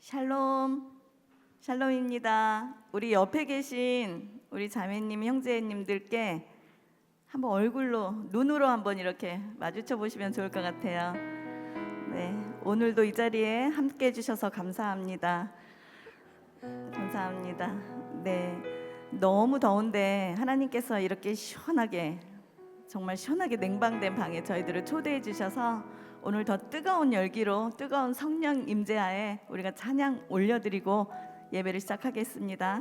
샬롬, 샬롬입니다. 우리 옆에 계신 우리 자매님, 형제님들께 한번 얼굴로, 눈으로 한번 이렇게 마주쳐 보시면 좋을 것 같아요. 네, 오늘도 이 자리에 함께 해주셔서 감사합니다. 감사합니다. 네, 너무 더운데 하나님께서 이렇게 시원하게, 정말 시원하게 냉방된 방에 저희들을 초대해 주셔서 오늘 더 뜨거운 열기로, 뜨거운 성령 임재하에 우리가 찬양 올려드리고 예배를 시작하겠습니다.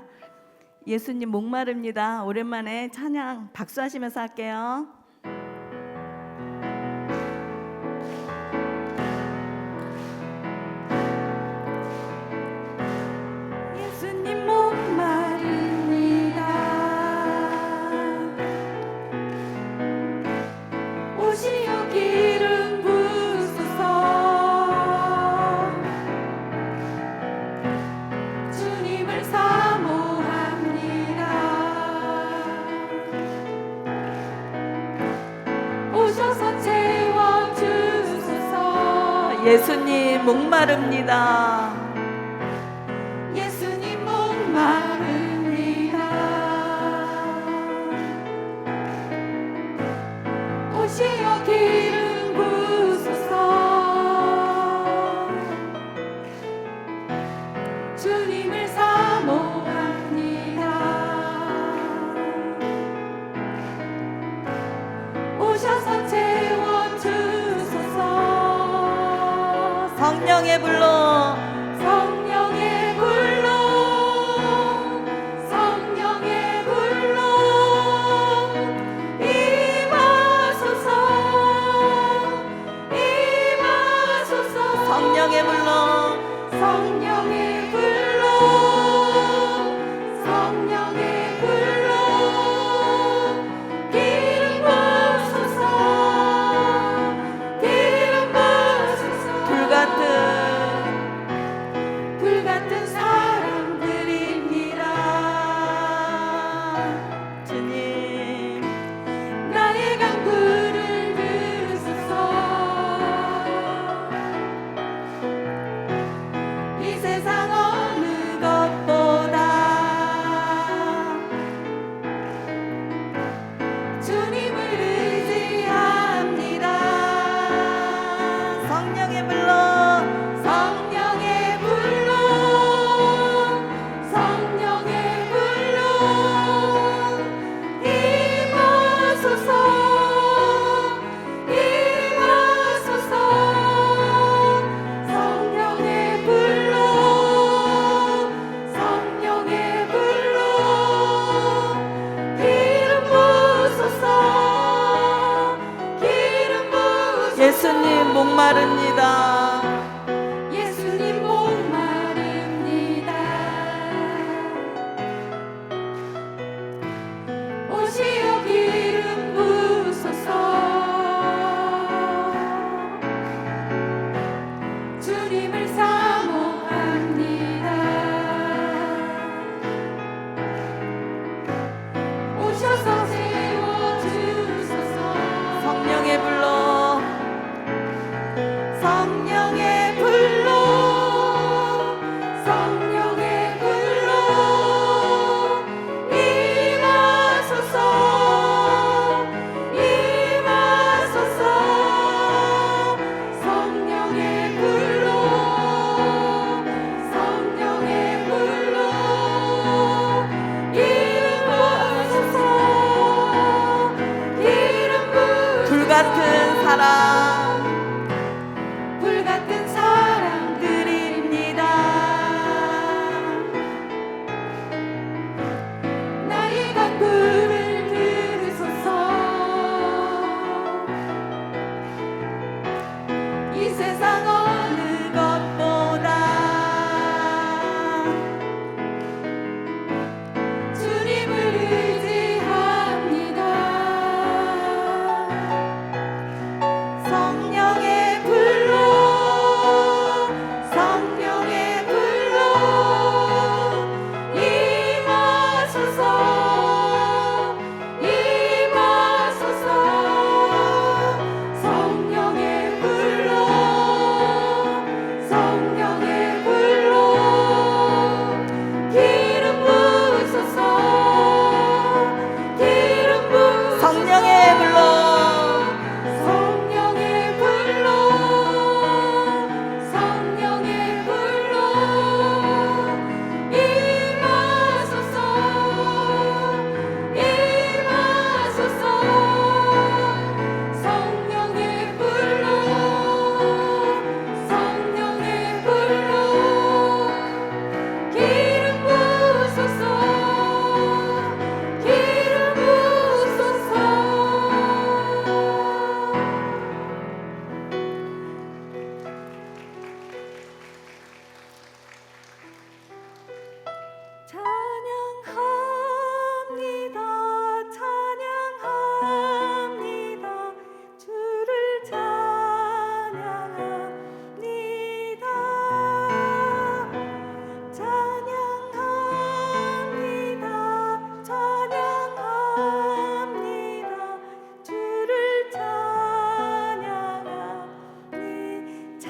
예수님 목마릅니다. 오랜만에 찬양 박수하시면서 할게요. 예수님 목마릅니다. 오시어 기름 부으소서. 주님을 사모합니다. 오셔서 채워주소서. 예수님 목마릅니다. 예수님 목마릅니다. 오시어 기름 부으소서. 주님을 사모합니다. 오셔서 채워주소서. 성령의 불로, 성령의 불로, 성령의 불로 임하소서. 임하소서. 성령의 불로, 성령의 불로, 성령의 불로 기름 부으소서. 기름 부으소서. 불같은 사람들입니다. 주님, 나의 강구를 들으소서. 이 세상 어느 것보다 주님을 의지합니다. 성령의 불로,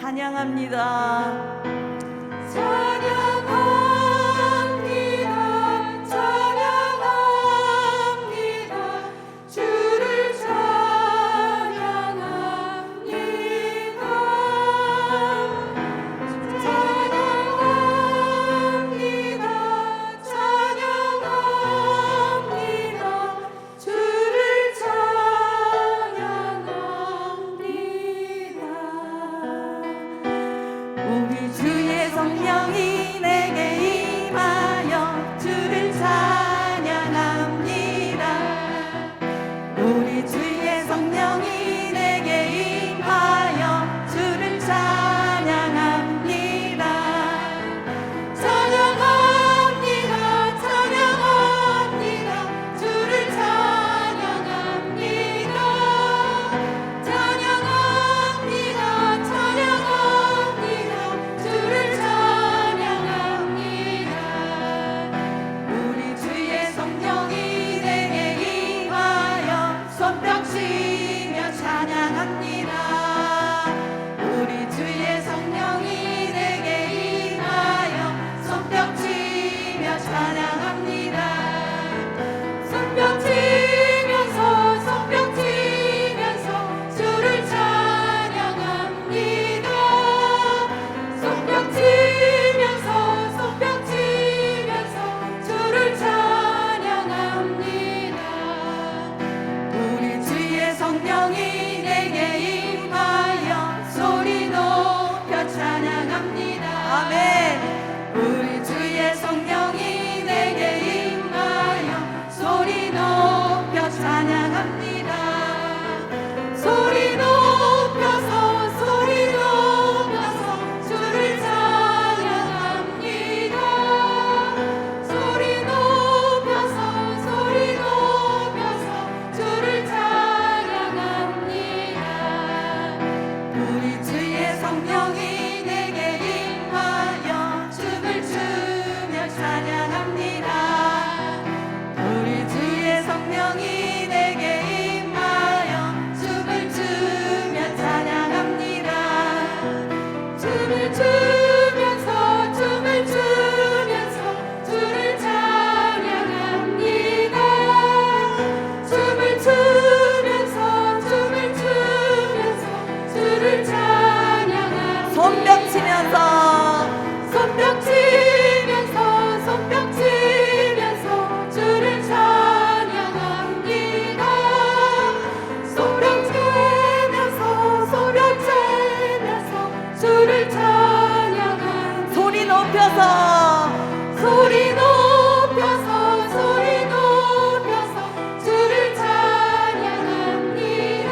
찬양합니다. 찬양합니다. 찬양합니다. 주를 찬양합니다. 찬양합니다. 찬양합니다. 주를 찬양합니다. 우리 주의 성령이 내게 임하여 주를 찬양합니다. 우리 주의 성령이 내게 임하여 주를 찬양합니다. 찬양합니다. 찬양합니다. 주를 찬양합니다. 찬양합니다. 찬양합니다. 주를 찬양합니다. 우리 주의 성령이 내게 임하여 손뼉치며 찬양합니다. 우리 주의 성령이 내게 임하여 손뼉치며 찬양합니다. 손뼉치면서 손뼉치면서 주를 찬양합니다. 손뼉치면서 손뼉치면서 주를 찬양합니다. 우리 주의 성령이 내게 임하여 소리 높여 찬양합니다. 아멘. 우리 주의 성령이 내게 임하여 소리 높여 찬양합니다. 소리 높여서 소리 높여서 주를 찬양합니다. 소리 높여서 소리 높여서 주를 찬양합니다. 우리 주의 성령이 내게 임하여 춤을 추며 찬양합니다. 우리 주의 성령이 내게 임하여 춤을 추며 찬양합니다. 춤을 추면서 춤을 추면서 주를 찬양합니다. 춤을 추면서 춤을 추면서 주를 찬양합니다. 손뼉치면서 손뼉치면서 손뼉치면서 주를 찬양합니다. 손뼉치면서 손뼉치면서 주를 찬양합니다. 소리 높여서 소리 높여서 소리 높여서 주를 찬양합니다.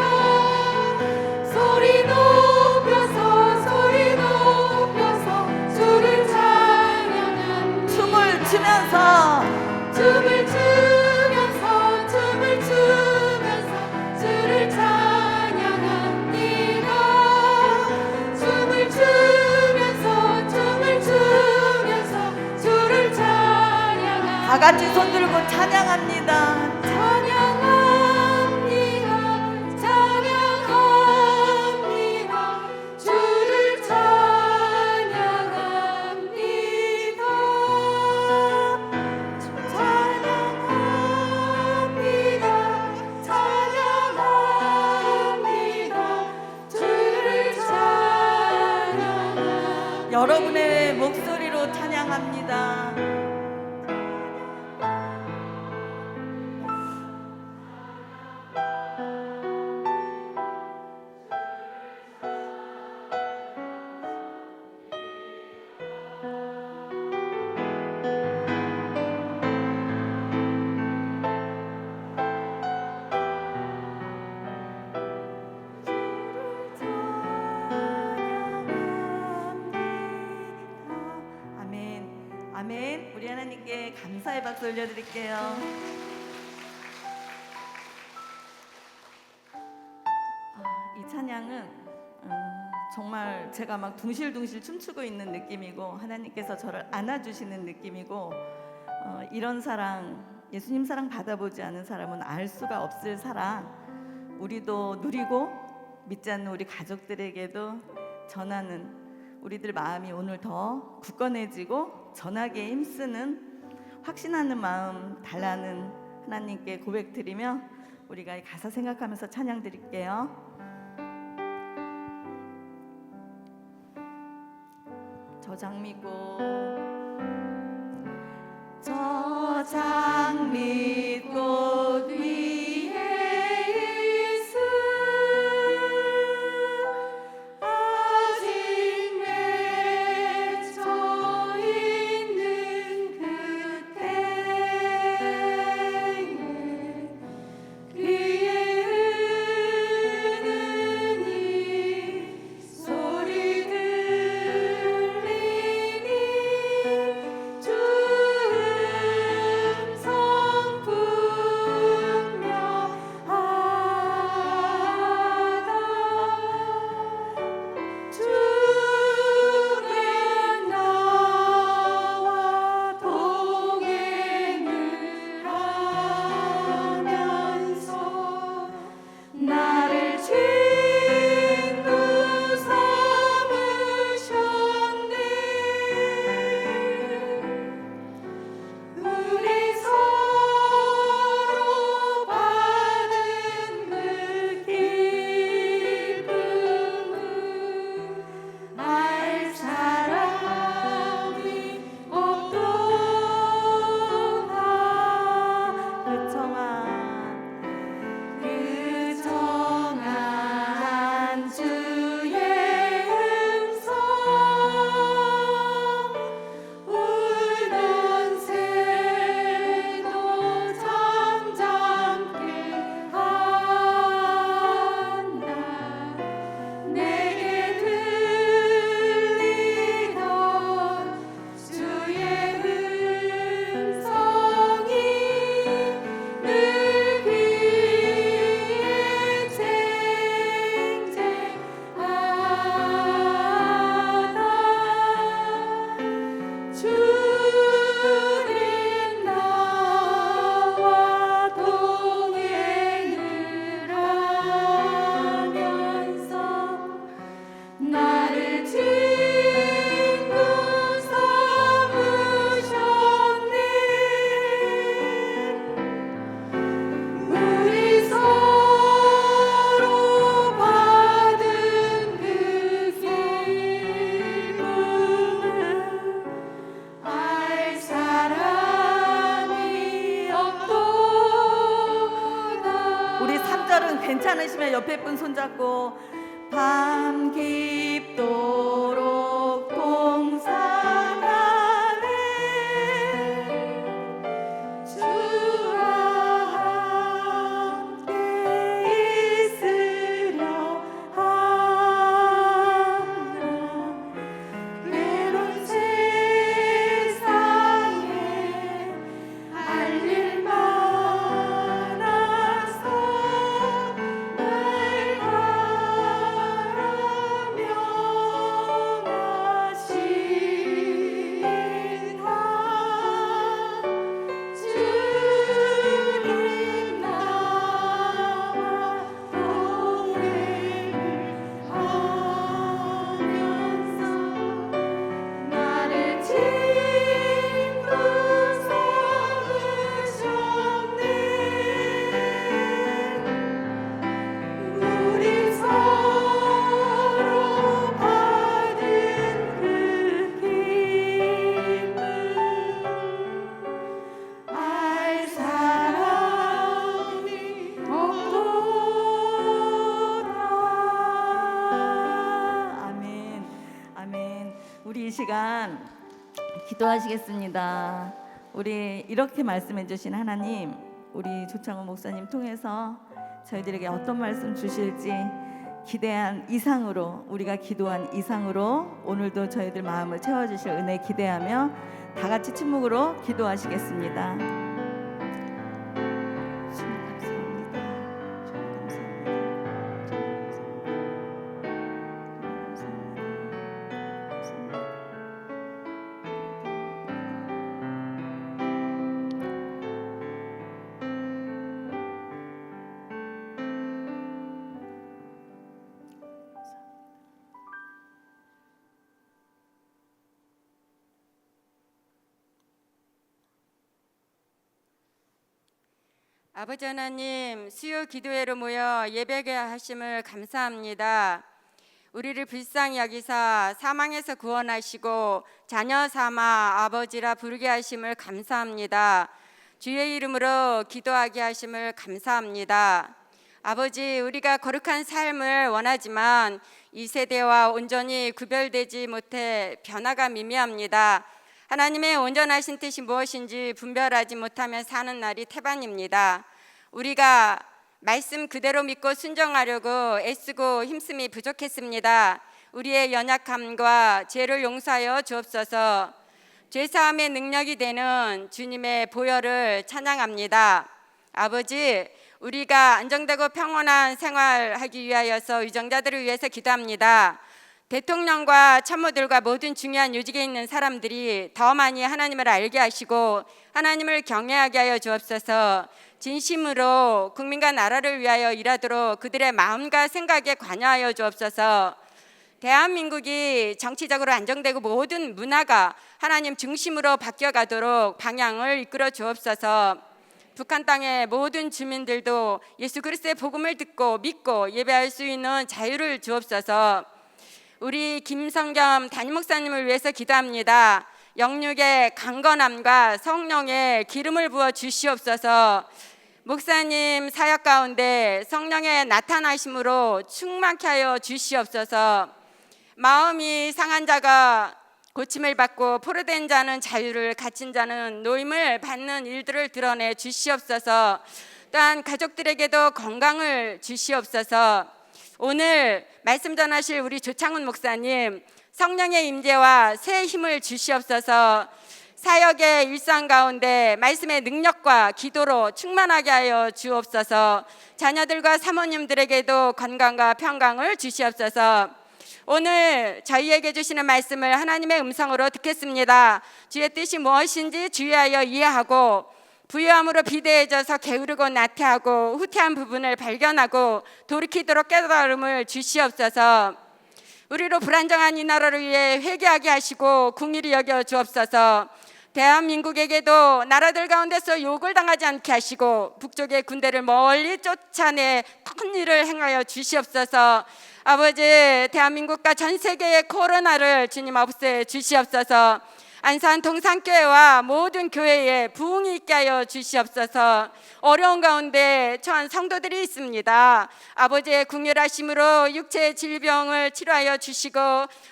소리 높여서 소리 높여서 주를 찬양합니다. 춤을 추면서 춤을 추면서 춤을 추면서 주를 찬양합니다. 춤을 추면서 춤을 추면서 주를 찬양합니다. 다 같이 손 들고 찬양합니다. 찬양합니다. 찬양합니다. 주를 찬양합니다. 찬양합니다. 찬양합니다. 주를 찬양합니다. 여러분의 목소리로 찬양합니다. 아멘. 우리 하나님께 감사의 박수 올려드릴게요. 이 찬양은 정말 제가 막 둥실둥실 춤추고 있는 느낌이고 하나님께서 저를 안아주시는 느낌이고 이런 사랑, 예수님 사랑 받아보지 않은 사람은 알 수가 없을 사랑 우리도 누리고 믿지 않는 우리 가족들에게도 전하는 우리들 마음이 오늘 더 굳건해지고 전하기에 힘쓰는 확신하는 마음 달라는 하나님께 고백드리며 우리가 이 가사 생각하면서 찬양 드릴게요. 저 장미꽃 위에 있음 아직 맺혀 있는 그때에 귀에 흐르는 이 소리 들리니 주 음성 분명하다 주는 나와 동행을 하면서 나를 친구 삼으셨네 우리 서로 받은 그 기쁨을 알 사람이 없도다 그 정한 주의 음성 울던 새도 잠잠케 한다 내게 들리던 주의 음성이 늘 귀에 쟁쟁하다 주님 나와 동행을 하면서 나를 친구 삼으셨네 우리 서로 받은 그 기쁨을 알 사람이 없도다 우리 3절은 괜찮으시면 옆에 분 손잡고 밤 깊도록 동상하네 주와 함께 있으려 하나 외로운 세상에 할 일 많아서 날 이 시간 기도하시겠습니다. 우리 이렇게 말씀해 주신 하나님, 우리 조창호 목사님 통해서 저희들에게 어떤 말씀 주실지 기대한 이상으로, 우리가 기도한 이상으로 오늘도 저희들 마음을 채워주실 은혜 기대하며 다 같이 침묵으로 기도하시겠습니다. 아버지 하나님, 수요 기도회로 모여 예배게 하심을 감사합니다. 우리를 불쌍히 여기사 사망에서 구원하시고 자녀 삼아 아버지라 부르게 하심을 감사합니다. 주의 이름으로 기도하게 하심을 감사합니다. 아버지, 우리가 거룩한 삶을 원하지만 이 세대와 온전히 구별되지 못해 변화가 미미합니다. 하나님의 온전하신 뜻이 무엇인지 분별하지 못하며 사는 날이 태반입니다. 우리가 말씀 그대로 믿고 순종하려고 애쓰고 힘쓰이 부족했습니다. 우리의 연약함과 죄를 용서하여 주옵소서. 죄사함의 능력이 되는 주님의 보혈을 찬양합니다. 아버지, 우리가 안정되고 평온한 생활하기 위하여서 유정자들을 위해서 기도합니다. 대통령과 참모들과 모든 중요한 요직에 있는 사람들이 더 많이 하나님을 알게 하시고 하나님을 경외하게 하여 주옵소서. 진심으로 국민과 나라를 위하여 일하도록 그들의 마음과 생각에 관여하여 주옵소서. 대한민국이 정치적으로 안정되고 모든 문화가 하나님 중심으로 바뀌어가도록 방향을 이끌어 주옵소서. 북한 땅의 모든 주민들도 예수 그리스도의 복음을 듣고 믿고 예배할 수 있는 자유를 주옵소서. 우리 김성겸 담임 목사님을 위해서 기도합니다. 영육의 강건함과 성령의 기름을 부어 주시옵소서. 목사님 사역 가운데 성령의 나타나심으로 충만케 하여 주시옵소서. 마음이 상한 자가 고침을 받고 포로된 자는 자유를, 갇힌 자는 노임을 받는 일들을 드러내 주시옵소서. 또한 가족들에게도 건강을 주시옵소서. 오늘 말씀 전하실 우리 조창훈 목사님, 성령의 임재와 새 힘을 주시옵소서. 사역의 일상 가운데 말씀의 능력과 기도로 충만하게 하여 주옵소서. 자녀들과 사모님들에게도 건강과 평강을 주시옵소서. 오늘 저희에게 주시는 말씀을 하나님의 음성으로 듣겠습니다. 주의 뜻이 무엇인지 주의하여 이해하고 부유함으로 비대해져서 게으르고 나태하고 후퇴한 부분을 발견하고 돌이키도록 깨달음을 주시옵소서. 우리로 불안정한 이 나라를 위해 회개하게 하시고 긍휼히 여겨 주옵소서. 대한민국에게도 나라들 가운데서 욕을 당하지 않게 하시고 북쪽의 군대를 멀리 쫓아내 큰 일을 행하여 주시옵소서. 아버지, 대한민국과 전 세계의 코로나를 주님 없애 주시옵소서. 안산 동산교회와 모든 교회에 부흥이 있게 하여 주시옵소서. 어려운 가운데 처한 성도들이 있습니다. 아버지의 긍휼하심으로 육체의 질병을 치료하여 주시고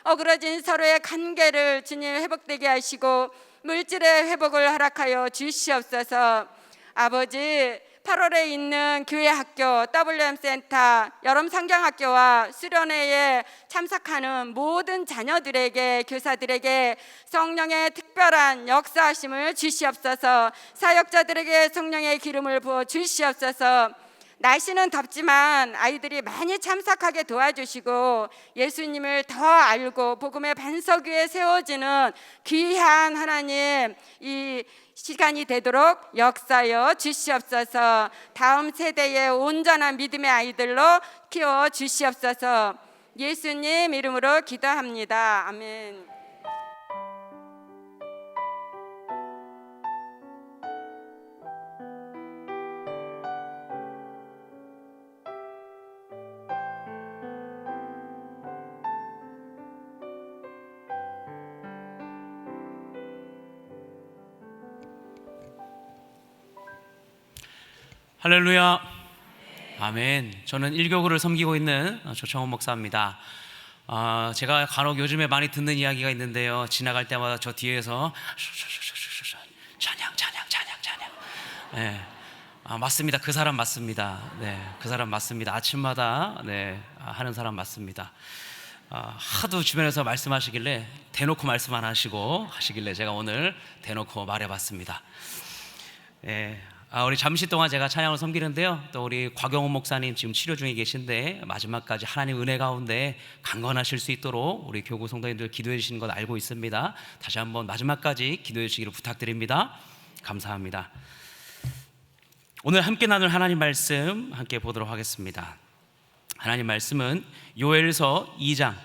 어그러진 서로의 관계를 주님 회복되게 하시고 물질의 회복을 허락하여 주시옵소서. 아버지, 8월에 있는 교회 학교, WM 센터, 여름 성경학교와 수련회에 참석하는 모든 자녀들에게, 교사들에게 성령의 특별한 역사하심을 주시옵소서. 사역자들에게 성령의 기름을 부어 주시옵소서. 날씨는 덥지만 아이들이 많이 참석하게 도와주시고 예수님을 더 알고 복음의 반석 위에 세워지는 귀한 하나님, 이 시간이 되도록 역사여 주시옵소서. 다음 세대의 온전한 믿음의 아이들로 키워 주시옵소서. 예수님 이름으로 기도합니다. 아멘. 할렐루야. 아멘. 저는 일교구를 섬기고 있는 조창훈 목사입니다. 제가 간혹 요즘에 많이 듣는 이야기가 있는데요, 지나갈 때마다 저 뒤에서 찬양. 네. 맞습니다. 그 사람 맞습니다. 네, 그 사람 맞습니다. 아침마다 하는 사람 맞습니다. 하도 주변에서 말씀하시길래 대놓고 말씀 안 하시길래 제가 오늘 대놓고 말해봤습니다. 우리 잠시 동안 제가 찬양을 섬기는데요, 또 우리 곽영훈 목사님 지금 치료 중에 계신데 마지막까지 하나님 은혜 가운데 강건하실 수 있도록 우리 교구 성도님들 기도해 주시는 것 알고 있습니다. 다시 한번 마지막까지 기도해 주시기를 부탁드립니다. 감사합니다. 오늘 함께 나눌 하나님 말씀 함께 보도록 하겠습니다. 하나님 말씀은 요엘서 2장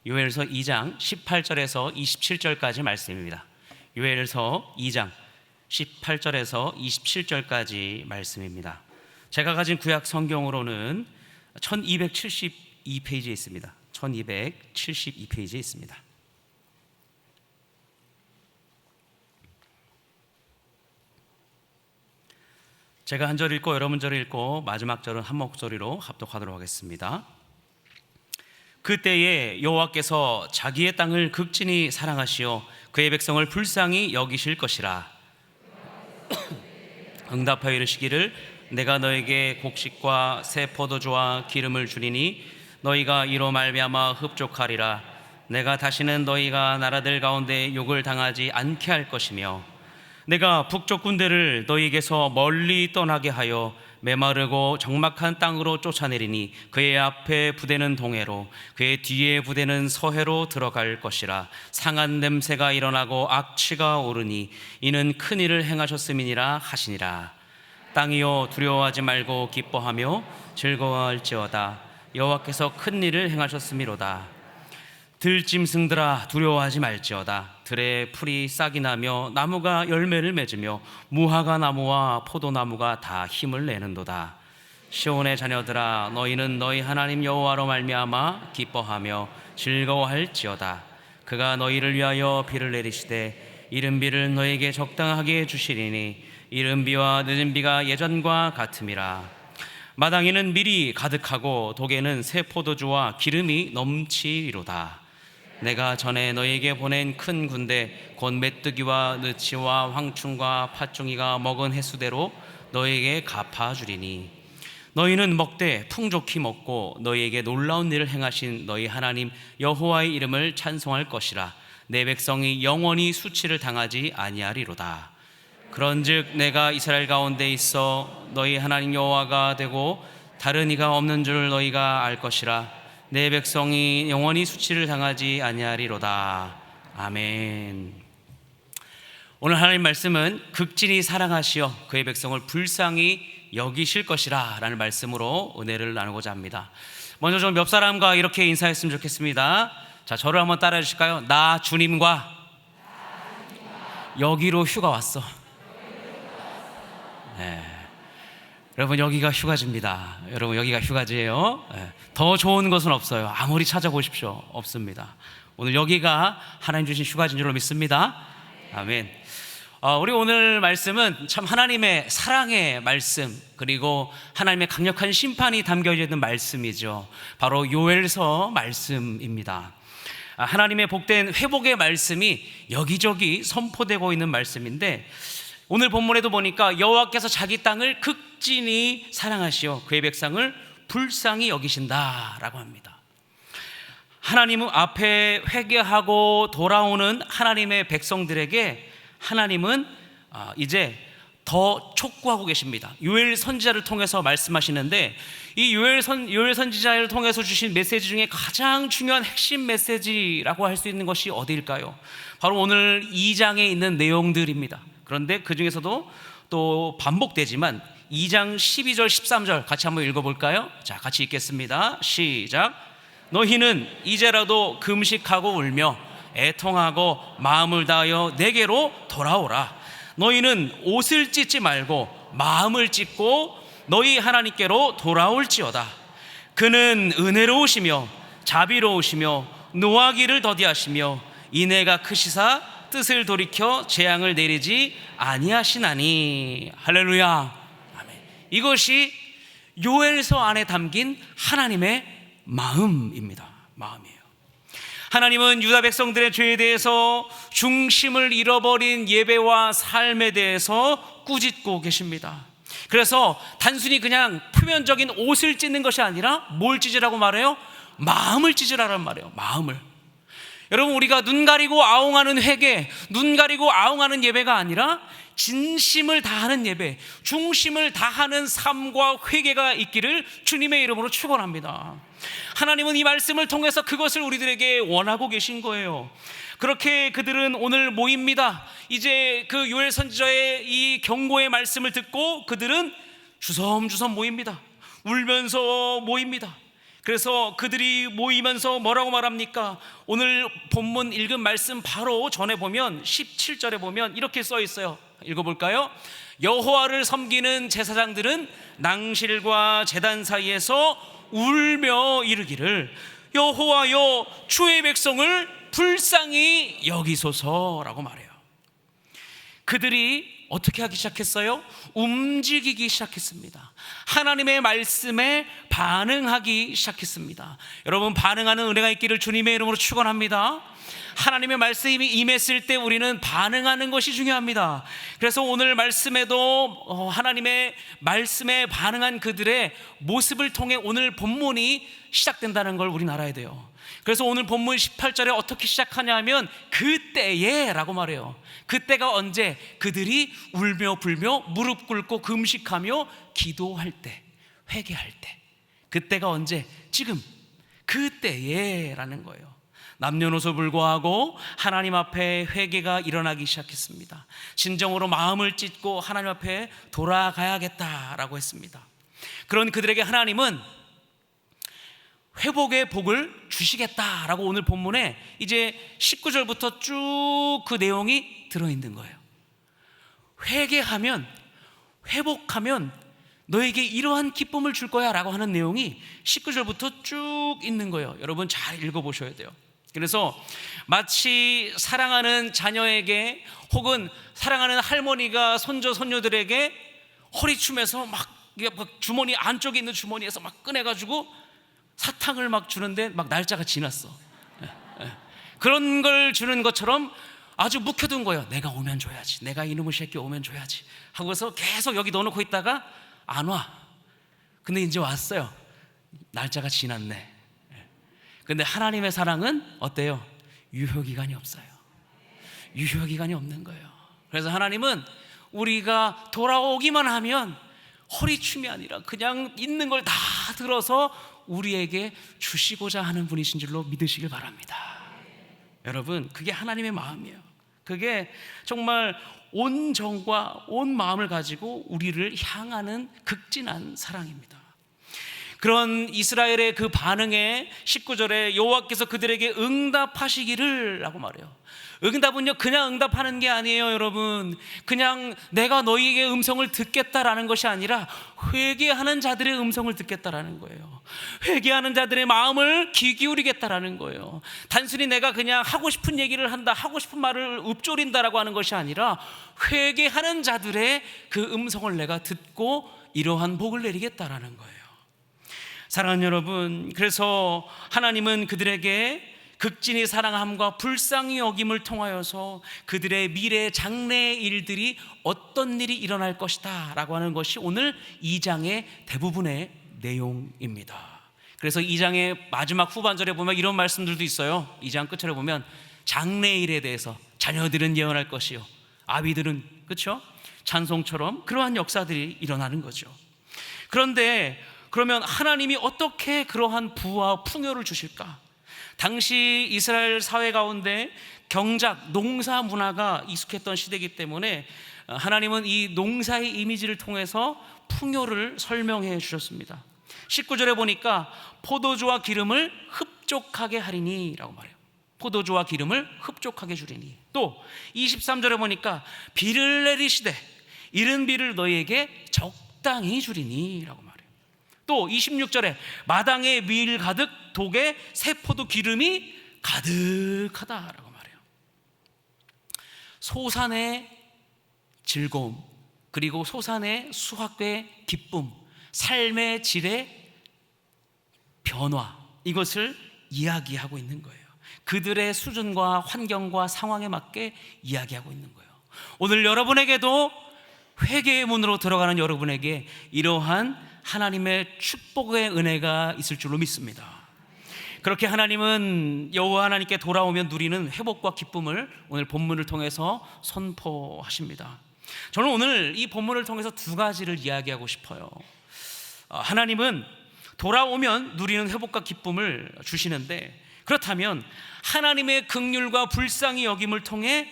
18절에서 27절까지 말씀입니다. 요엘서 2장 18절에서 27절까지 말씀입니다. 제가 가진 구약 성경으로는 1272페이지에 있습니다. 1272페이지에 있습니다. 제가 한 절 읽고 여러분 절 읽고 마지막 절은 한 목소리로 합독하도록 하겠습니다. 그때에 여호와께서 자기의 땅을 극진히 사랑하시어 그의 백성을 불쌍히 여기실 것이라. 응답하여 이르시기를 내가 너에게 곡식과 새 포도주와 기름을 주리니 너희가 이로 말미암아 흡족하리라. 내가 다시는 너희가 나라들 가운데 욕을 당하지 않게 할 것이며 내가 북쪽 군대를 너희에게서 멀리 떠나게 하여 메마르고 적막한 땅으로 쫓아내리니 그의 앞에 부대는 동해로 그의 뒤에 부대는 서해로 들어갈 것이라. 상한 냄새가 일어나고 악취가 오르니 이는 큰 일을 행하셨음이니라 하시니라. 땅이여 두려워하지 말고 기뻐하며 즐거워할지어다. 여호와께서 큰 일을 행하셨음이로다. 들짐승들아 두려워하지 말지어다. 들에 풀이 싹이 나며 나무가 열매를 맺으며 무화과 나무와 포도나무가 다 힘을 내는도다. 시온의 자녀들아 너희는 너희 하나님 여호와로 말미암아 기뻐하며 즐거워할지어다. 그가 너희를 위하여 비를 내리시되 이른 비를 너희에게 적당하게 주시리니 이른 비와 늦은 비가 예전과 같음이라. 마당에는 밀이 가득하고 독에는 새 포도주와 기름이 넘치리로다. 내가 전에 너희에게 보낸 큰 군대 곧 메뚜기와 느치와 황충과 팥종이가 먹은 횟수대로 너희에게 갚아주리니 너희는 먹되 풍족히 먹고 너희에게 놀라운 일을 행하신 너희 하나님 여호와의 이름을 찬송할 것이라. 내 백성이 영원히 수치를 당하지 아니하리로다. 그런즉 내가 이스라엘 가운데 있어 너희 하나님 여호와가 되고 다른 이가 없는 줄 너희가 알 것이라. 내 백성이 영원히 수치를 당하지 아니하리로다. 아멘. 오늘 하나님 말씀은 극진히 사랑하시어 그의 백성을 불쌍히 여기실 것이라 라는 말씀으로 은혜를 나누고자 합니다. 먼저 좀 옆 사람과 이렇게 인사했으면 좋겠습니다. 자, 저를 한번 따라해 주실까요? 나 주님과 여기로 휴가 왔어. 네. 여러분 여기가 휴가지입니다. 여러분 여기가 휴가지예요. 더 좋은 것은 없어요. 아무리 찾아보십시오. 없습니다. 오늘 여기가 하나님 주신 휴가지인 줄로 믿습니다. 아멘. 우리 오늘 말씀은 참 하나님의 사랑의 말씀 그리고 하나님의 강력한 심판이 담겨져 있는 말씀이죠. 바로 요엘서 말씀입니다. 하나님의 복된 회복의 말씀이 여기저기 선포되고 있는 말씀인데 오늘 본문에도 보니까 여호와께서 자기 땅을 극진히 사랑하시어 그의 백성을 불쌍히 여기신다라고 합니다. 하나님 앞에 회개하고 돌아오는 하나님의 백성들에게 하나님은 이제 더 촉구하고 계십니다. 요엘 선지자를 통해서 말씀하시는데 이 요엘 선지자를 통해서 주신 메시지 중에 가장 중요한 핵심 메시지라고 할 수 있는 것이 어디일까요? 바로 오늘 2장에 있는 내용들입니다. 그런데 그 중에서도 또 반복되지만 2장 12절 13절 같이 한번 읽어볼까요? 자, 같이 읽겠습니다. 시작. 너희는 이제라도 금식하고 울며 애통하고 마음을 다하여 내게로 돌아오라. 너희는 옷을 찢지 말고 마음을 찢고 너희 하나님께로 돌아올지어다. 그는 은혜로우시며 자비로우시며 노하기를 더디하시며 인애가 크시사 뜻을 돌이켜 재앙을 내리지 아니하시나니. 할렐루야. 아멘. 이것이 요엘서 안에 담긴 하나님의 마음입니다. 마음이에요. 하나님은 유다 백성들의 죄에 대해서 중심을 잃어버린 예배와 삶에 대해서 꾸짖고 계십니다. 그래서 단순히 그냥 표면적인 옷을 찢는 것이 아니라 뭘 찢으라고 말해요? 마음을 찢으라는 말이에요. 마음을. 여러분 우리가 눈 가리고 아웅하는 회개, 눈 가리고 아웅하는 예배가 아니라 진심을 다하는 예배, 중심을 다하는 삶과 회개가 있기를 주님의 이름으로 축원합니다. 하나님은 이 말씀을 통해서 그것을 우리들에게 원하고 계신 거예요. 그렇게 그들은 오늘 모입니다. 이제 그 요엘 선지자의 이 경고의 말씀을 듣고 그들은 주섬주섬 모입니다. 울면서 모입니다. 그래서 그들이 모이면서 뭐라고 말합니까? 오늘 본문 읽은 말씀 바로 전에 보면 17절에 보면 이렇게 써 있어요. 읽어볼까요? 여호와를 섬기는 제사장들은 낭실과 제단 사이에서 울며 이르기를 여호와여 주의 백성을 불쌍히 여기소서라고 말해요. 그들이 어떻게 하기 시작했어요? 움직이기 시작했습니다. 하나님의 말씀에 반응하기 시작했습니다. 여러분, 반응하는 은혜가 있기를 주님의 이름으로 축원합니다. 하나님의 말씀이 임했을 때 우리는 반응하는 것이 중요합니다. 그래서 오늘 말씀에도 하나님의 말씀에 반응한 그들의 모습을 통해 오늘 본문이 시작된다는 걸 우리는 알아야 돼요. 그래서 오늘 본문 18절에 어떻게 시작하냐 하면 그때에 라고 말해요. 그때가 언제? 그들이 울며 불며 무릎 꿇고 금식하며 기도할 때, 회개할 때. 그때가 언제? 지금 그때에 라는 거예요. 남녀노소 불구하고 하나님 앞에 회개가 일어나기 시작했습니다. 진정으로 마음을 찢고 하나님 앞에 돌아가야겠다라고 했습니다. 그런 그들에게 하나님은 회복의 복을 주시겠다라고 오늘 본문에 이제 19절부터 쭉 그 내용이 들어있는 거예요. 회개하면, 회복하면 너에게 이러한 기쁨을 줄 거야 라고 하는 내용이 19절부터 쭉 있는 거예요. 여러분 잘 읽어보셔야 돼요. 그래서 마치 사랑하는 자녀에게 혹은 사랑하는 할머니가 손자 손녀들에게 허리춤에서 막 주머니 안쪽에 있는 주머니에서 막 꺼내가지고 사탕을 막 주는데 막 날짜가 지났어. 그런 걸 주는 것처럼 아주 묵혀둔 거예요. 내가 오면 줘야지, 내가 이놈의 새끼 오면 줘야지 하고서 계속 여기 넣어놓고 있다가 안 와. 근데 이제 왔어요. 날짜가 지났네. 근데 하나님의 사랑은 어때요? 유효기간이 없어요. 유효기간이 없는 거예요. 그래서 하나님은 우리가 돌아오기만 하면 허리춤이 아니라 그냥 있는 걸 다 들어서 우리에게 주시고자 하는 분이신 줄로 믿으시길 바랍니다. 여러분, 그게 하나님의 마음이에요. 그게 정말 온 정과 온 마음을 가지고 우리를 향하는 극진한 사랑입니다. 그런 이스라엘의 그 반응에 19절에 여호와께서 그들에게 응답하시기를 라고 말해요. 응답은요, 그냥 응답하는 게 아니에요, 여러분. 그냥 내가 너희에게 음성을 듣겠다라는 것이 아니라 회개하는 자들의 음성을 듣겠다라는 거예요. 회개하는 자들의 마음을 귀 기울이겠다라는 거예요. 단순히 내가 그냥 하고 싶은 얘기를 한다, 하고 싶은 말을 읊조린다라고 하는 것이 아니라 회개하는 자들의 그 음성을 내가 듣고 이러한 복을 내리겠다라는 거예요. 사랑하는 여러분, 그래서 하나님은 그들에게 극진히 사랑함과 불쌍히 여김을 통하여서 그들의 미래 장래의 일들이 어떤 일이 일어날 것이다 라고 하는 것이 오늘 2장의 대부분의 내용입니다. 그래서 2장의 마지막 후반절에 보면 이런 말씀들도 있어요. 2장 끝절에 보면 장래의 일에 대해서 자녀들은 예언할 것이요, 아비들은, 그렇죠? 찬송처럼 그러한 역사들이 일어나는 거죠. 그런데 그러면 하나님이 어떻게 그러한 부와 풍요를 주실까? 당시 이스라엘 사회 가운데 경작, 농사 문화가 익숙했던 시대이기 때문에 하나님은 이 농사의 이미지를 통해서 풍요를 설명해 주셨습니다. 19절에 보니까 포도주와 기름을 흡족하게 하리니 라고 말해요. 포도주와 기름을 흡족하게 주리니. 또 23절에 보니까 비를 내리시되 이른 비를 너희에게 적당히 주리니 라고 말해요. 또 26절에 마당에 밀 가득 독에 새 포도 기름이 가득하다라고 말해요. 소산의 즐거움, 그리고 소산의 수확의 기쁨, 삶의 질의 변화, 이것을 이야기하고 있는 거예요. 그들의 수준과 환경과 상황에 맞게 이야기하고 있는 거예요. 오늘 여러분에게도 회개의 문으로 들어가는 여러분에게 이러한 하나님의 축복의 은혜가 있을 줄로 믿습니다. 그렇게 하나님은 여호와 하나님께 돌아오면 누리는 회복과 기쁨을 오늘 본문을 통해서 선포하십니다. 저는 오늘 이 본문을 통해서 두 가지를 이야기하고 싶어요. 하나님은 돌아오면 누리는 회복과 기쁨을 주시는데, 그렇다면 하나님의 긍휼과 불쌍히 여김을 통해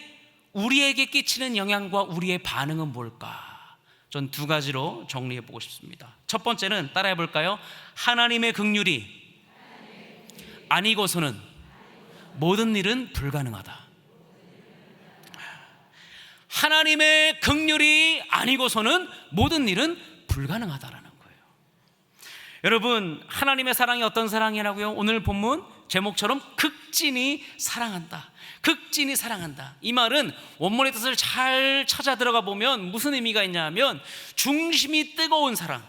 우리에게 끼치는 영향과 우리의 반응은 뭘까? 전 두 가지로 정리해 보고 싶습니다. 첫 번째는 따라해 볼까요? 하나님의 긍휼이 아니고서는 모든 일은 불가능하다. 하나님의 긍휼이 아니고서는 모든 일은 불가능하다라는 거예요. 여러분, 하나님의 사랑이 어떤 사랑이라고요? 오늘 본문 제목처럼 극진히 사랑한다. 극진히 사랑한다. 이 말은 원문의 뜻을 잘 찾아 들어가 보면 무슨 의미가 있냐면 중심이 뜨거운 사랑,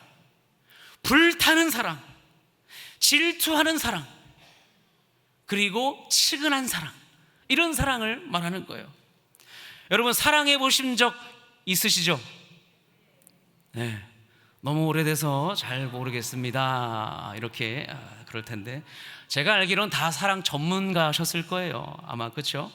불타는 사랑, 질투하는 사랑, 그리고 측은한 사랑, 이런 사랑을 말하는 거예요. 여러분, 사랑해 보신 적 있으시죠? 네, 너무 오래돼서 잘 모르겠습니다. 이렇게 그럴 텐데, 제가 알기로는 다 사랑 전문가셨을 거예요, 아마. 그렇죠?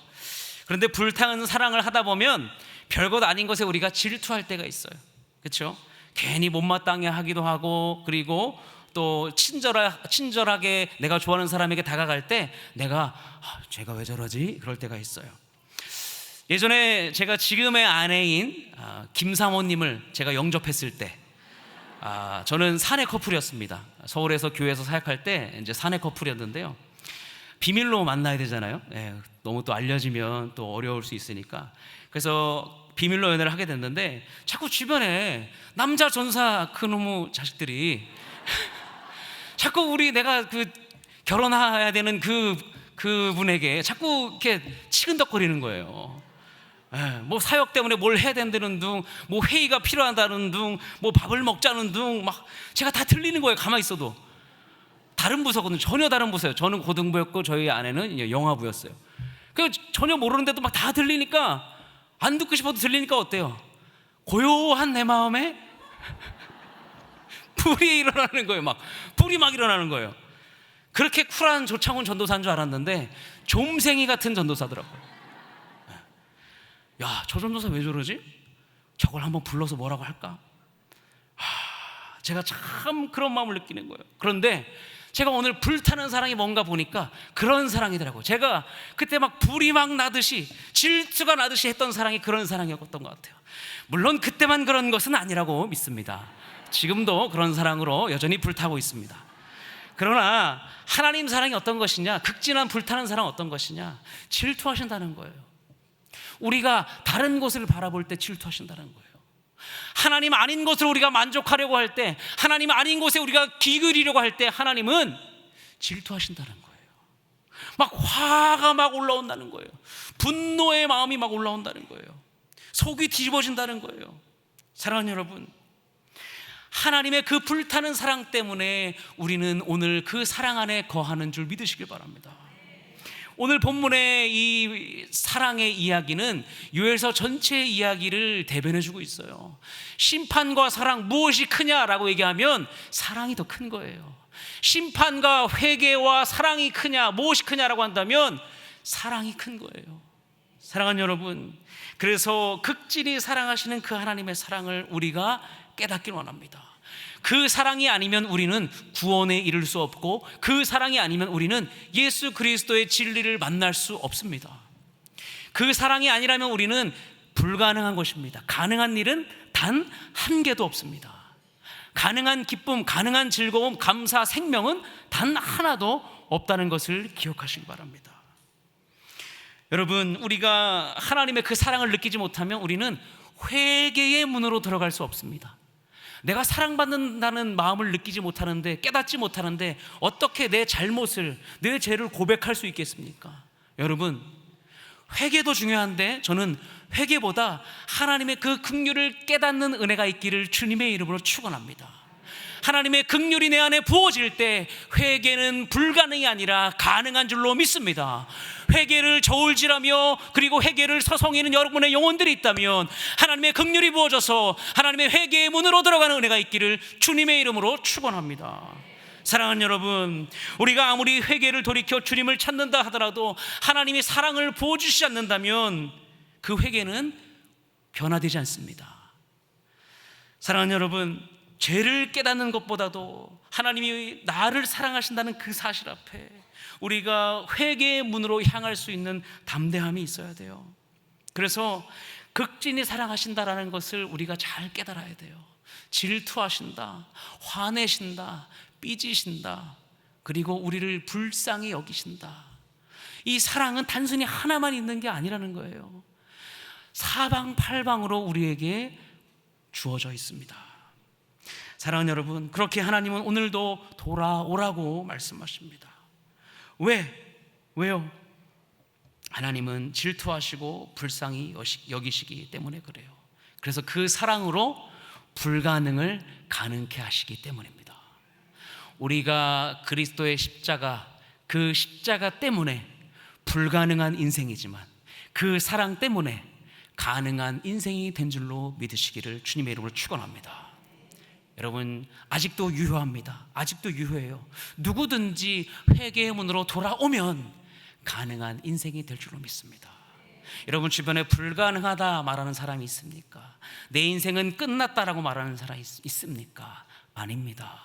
그런데 불타는 사랑을 하다 보면 별것 아닌 것에 우리가 질투할 때가 있어요. 그렇죠? 괜히 못마땅해 하기도 하고, 그리고 또 친절하게 내가 좋아하는 사람에게 다가갈 때 내가 제가 왜 저러지? 그럴 때가 있어요. 예전에 제가 지금의 아내인 김사모님을 제가 영접했을 때, 저는 사내 커플이었습니다. 서울에서 교회에서 사역할 때 이제 사내 커플이었는데요. 비밀로 만나야 되잖아요. 너무 또 알려지면 또 어려울 수 있으니까. 그래서 비밀로 연애를 하게 됐는데 자꾸 주변에 남자 전사 그놈의 자식들이 자꾸 내가 결혼해야 되는 그분에게 자꾸 이렇게 치근덕거리는 거예요. 뭐 사역 때문에 뭘 해야 된다는 둥, 뭐 회의가 필요하다는 둥, 뭐 밥을 먹자는 둥, 막 제가 다 들리는 거예요. 가만히 있어도. 다른 부서거든요. 전혀 다른 부서예요. 저는 고등부였고 저희 아내는 영화부였어요. 그 전혀 모르는데도 막 다 들리니까, 안 듣고 싶어도 들리니까 어때요? 고요한 내 마음에 불이 일어나는 거예요. 불이 막 일어나는 거예요. 그렇게 쿨한 조창훈 전도사인 줄 알았는데 좀생이 같은 전도사더라고요. 야, 저 전도사 왜 저러지? 저걸 한번 불러서 뭐라고 할까? 제가 참 그런 마음을 느끼는 거예요. 그런데 제가 오늘 불타는 사랑이 뭔가 보니까 그런 사랑이더라고요. 제가 그때 막 불이 막 나듯이, 질투가 나듯이 했던 사랑이 그런 사랑이었던 것 같아요. 물론 그때만 그런 것은 아니라고 믿습니다. 지금도 그런 사랑으로 여전히 불타고 있습니다. 그러나 하나님 사랑이 어떤 것이냐, 극진한 불타는 사랑 어떤 것이냐, 질투하신다는 거예요. 우리가 다른 것을 바라볼 때 질투하신다는 거예요. 하나님 아닌 것을 우리가 만족하려고 할 때, 하나님 아닌 것에 우리가 귀 기울이려고 할 때 하나님은 질투하신다는 거예요. 막 화가 막 올라온다는 거예요. 분노의 마음이 막 올라온다는 거예요. 속이 뒤집어진다는 거예요. 사랑하는 여러분, 하나님의 그 불타는 사랑 때문에 우리는 오늘 그 사랑 안에 거하는 줄 믿으시길 바랍니다. 오늘 본문의 이 사랑의 이야기는 요엘서 전체의 이야기를 대변해주고 있어요. 심판과 사랑 무엇이 크냐라고 얘기하면 사랑이 더 큰 거예요. 심판과 회개와 사랑이 크냐, 무엇이 크냐라고 한다면 사랑이 큰 거예요. 사랑하는 여러분, 그래서 극진히 사랑하시는 그 하나님의 사랑을 우리가 깨닫길 원합니다. 그 사랑이 아니면 우리는 구원에 이를 수 없고, 그 사랑이 아니면 우리는 예수 그리스도의 진리를 만날 수 없습니다. 그 사랑이 아니라면 우리는 불가능한 것입니다. 가능한 일은 단 한 개도 없습니다. 가능한 기쁨, 가능한 즐거움, 감사, 생명은 단 하나도 없다는 것을 기억하시기 바랍니다. 여러분, 우리가 하나님의 그 사랑을 느끼지 못하면 우리는 회개의 문으로 들어갈 수 없습니다. 내가 사랑받는다는 마음을 느끼지 못하는데, 깨닫지 못하는데 어떻게 내 잘못을, 내 죄를 고백할 수 있겠습니까? 여러분, 회개도 중요한데 저는 회개보다 하나님의 그 긍휼을 깨닫는 은혜가 있기를 주님의 이름으로 축원합니다. 하나님의 긍휼이 내 안에 부어질 때 회개는 불가능이 아니라 가능한 줄로 믿습니다. 회개를 저울질하며 그리고 회개를 서성이는 여러분의 영혼들이 있다면 하나님의 긍휼이 부어져서 하나님의 회개의 문으로 들어가는 은혜가 있기를 주님의 이름으로 축원합니다. 사랑하는 여러분, 우리가 아무리 회개를 돌이켜 주님을 찾는다 하더라도 하나님이 사랑을 부어주시지 않는다면 그 회개는 변화되지 않습니다. 사랑하는 여러분, 죄를 깨닫는 것보다도 하나님이 나를 사랑하신다는 그 사실 앞에 우리가 회개의 문으로 향할 수 있는 담대함이 있어야 돼요. 그래서 극진히 사랑하신다라는 것을 우리가 잘 깨달아야 돼요. 질투하신다, 화내신다, 삐지신다, 그리고 우리를 불쌍히 여기신다. 이 사랑은 단순히 하나만 있는 게 아니라는 거예요. 사방팔방으로 우리에게 주어져 있습니다. 사랑하는 여러분, 그렇게 하나님은 오늘도 돌아오라고 말씀하십니다. 왜요? 하나님은 질투하시고 불쌍히 여기시기 때문에 그래요. 그래서 그 사랑으로 불가능을 가능케 하시기 때문입니다. 우리가 그리스도의 십자가, 그 십자가 때문에 불가능한 인생이지만 그 사랑 때문에 가능한 인생이 된 줄로 믿으시기를 주님의 이름으로 축원합니다. 여러분, 아직도 유효합니다. 아직도 유효해요. 누구든지 회개의 문으로 돌아오면 가능한 인생이 될 줄로 믿습니다. 여러분 주변에 불가능하다 말하는 사람이 있습니까? 내 인생은 끝났다라고 말하는 사람이 있습니까? 아닙니다.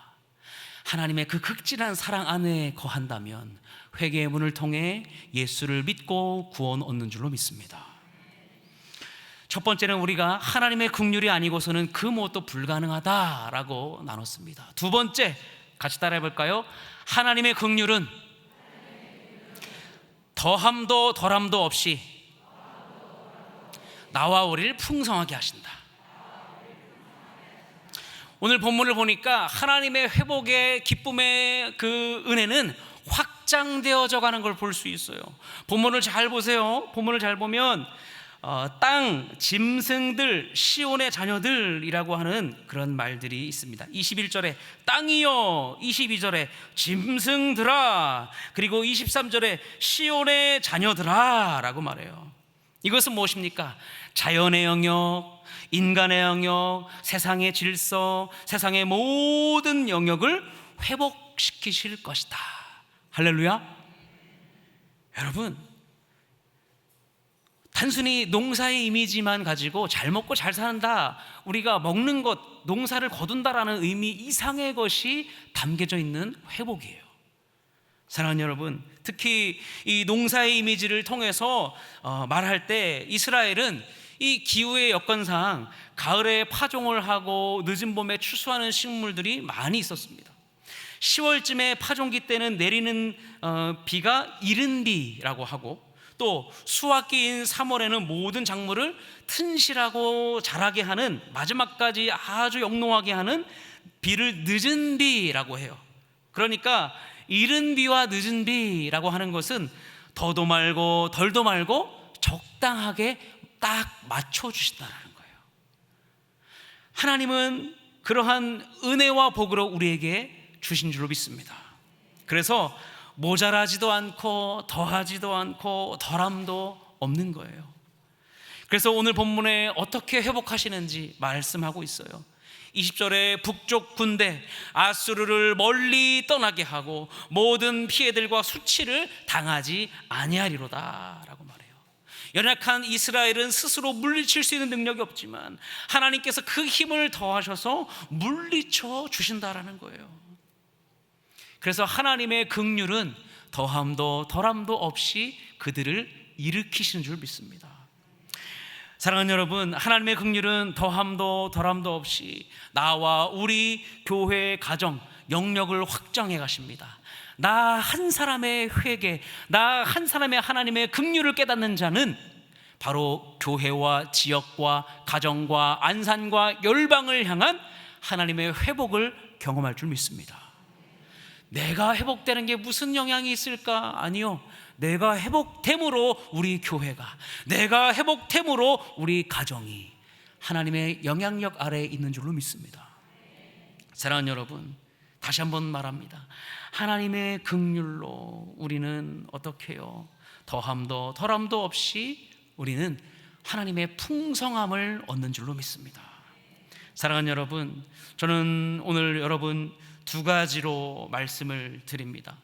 하나님의 그 극진한 사랑 안에 거한다면 회개의 문을 통해 예수를 믿고 구원 얻는 줄로 믿습니다. 첫 번째는 우리가 하나님의 긍휼이 아니고서는 그 무엇도 불가능하다라고 나눴습니다. 두 번째, 같이 따라해 볼까요? 하나님의 긍휼은 더함도 덜함도 없이 나와 우리를 풍성하게 하신다. 오늘 본문을 보니까 하나님의 회복의 기쁨의 그 은혜는 확장되어져 가는 걸 볼 수 있어요. 본문을 잘 보세요. 본문을 잘 보면 땅, 짐승들, 시온의 자녀들이라고 하는 그런 말들이 있습니다. 21절에 땅이여, 22절에 짐승들아, 그리고 23절에 시온의 자녀들아 라고 말해요. 이것은 무엇입니까? 자연의 영역, 인간의 영역, 세상의 질서, 세상의 모든 영역을 회복시키실 것이다. 할렐루야. 여러분, 단순히 농사의 이미지만 가지고 잘 먹고 잘 산다, 우리가 먹는 것, 농사를 거둔다라는 의미 이상의 것이 담겨져 있는 회복이에요. 사랑하는 여러분, 특히 이 농사의 이미지를 통해서 말할 때 이스라엘은 이 기후의 여건상 가을에 파종을 하고 늦은 봄에 추수하는 식물들이 많이 있었습니다. 10월쯤에 파종기 때는 내리는 비가 이른 비라고 하고, 또 수확기인 3월에는 모든 작물을 튼실하고 자라게 하는, 마지막까지 아주 영롱하게 하는 비를 늦은 비라고 해요. 그러니까 이른 비와 늦은 비라고 하는 것은 더도 말고 덜도 말고 적당하게 딱 맞춰주신다는 거예요. 하나님은 그러한 은혜와 복으로 우리에게 주신 줄로 믿습니다. 그래서 모자라지도 않고 더하지도 않고 덜함도 없는 거예요. 그래서 오늘 본문에 어떻게 회복하시는지 말씀하고 있어요. 20절에 북쪽 군대 아수르를 멀리 떠나게 하고 모든 피해들과 수치를 당하지 아니하리로다 라고 말해요. 연약한 이스라엘은 스스로 물리칠 수 있는 능력이 없지만 하나님께서 그 힘을 더하셔서 물리쳐 주신다라는 거예요. 그래서 하나님의 긍휼은 더함도 덜함도 없이 그들을 일으키시는 줄 믿습니다. 사랑하는 여러분, 하나님의 긍휼은 더함도 덜함도 없이 나와 우리 교회 가정 영역을 확장해 가십니다. 나 한 사람의 회개, 나 한 사람의 하나님의 긍휼을 깨닫는 자는 바로 교회와 지역과 가정과 안산과 열방을 향한 하나님의 회복을 경험할 줄 믿습니다. 내가 회복되는 게 무슨 영향이 있을까? 아니요. 내가 회복됨으로 우리 교회가, 내가 회복됨으로 우리 가정이 하나님의 영향력 아래에 있는 줄로 믿습니다. 사랑하는 여러분, 다시 한번 말합니다. 하나님의 긍휼로 우리는 어떻게 해요? 더함도 덜함도 없이 우리는 하나님의 풍성함을 얻는 줄로 믿습니다. 사랑하는 여러분, 저는 오늘 여러분 두 가지로 말씀을 드립니다.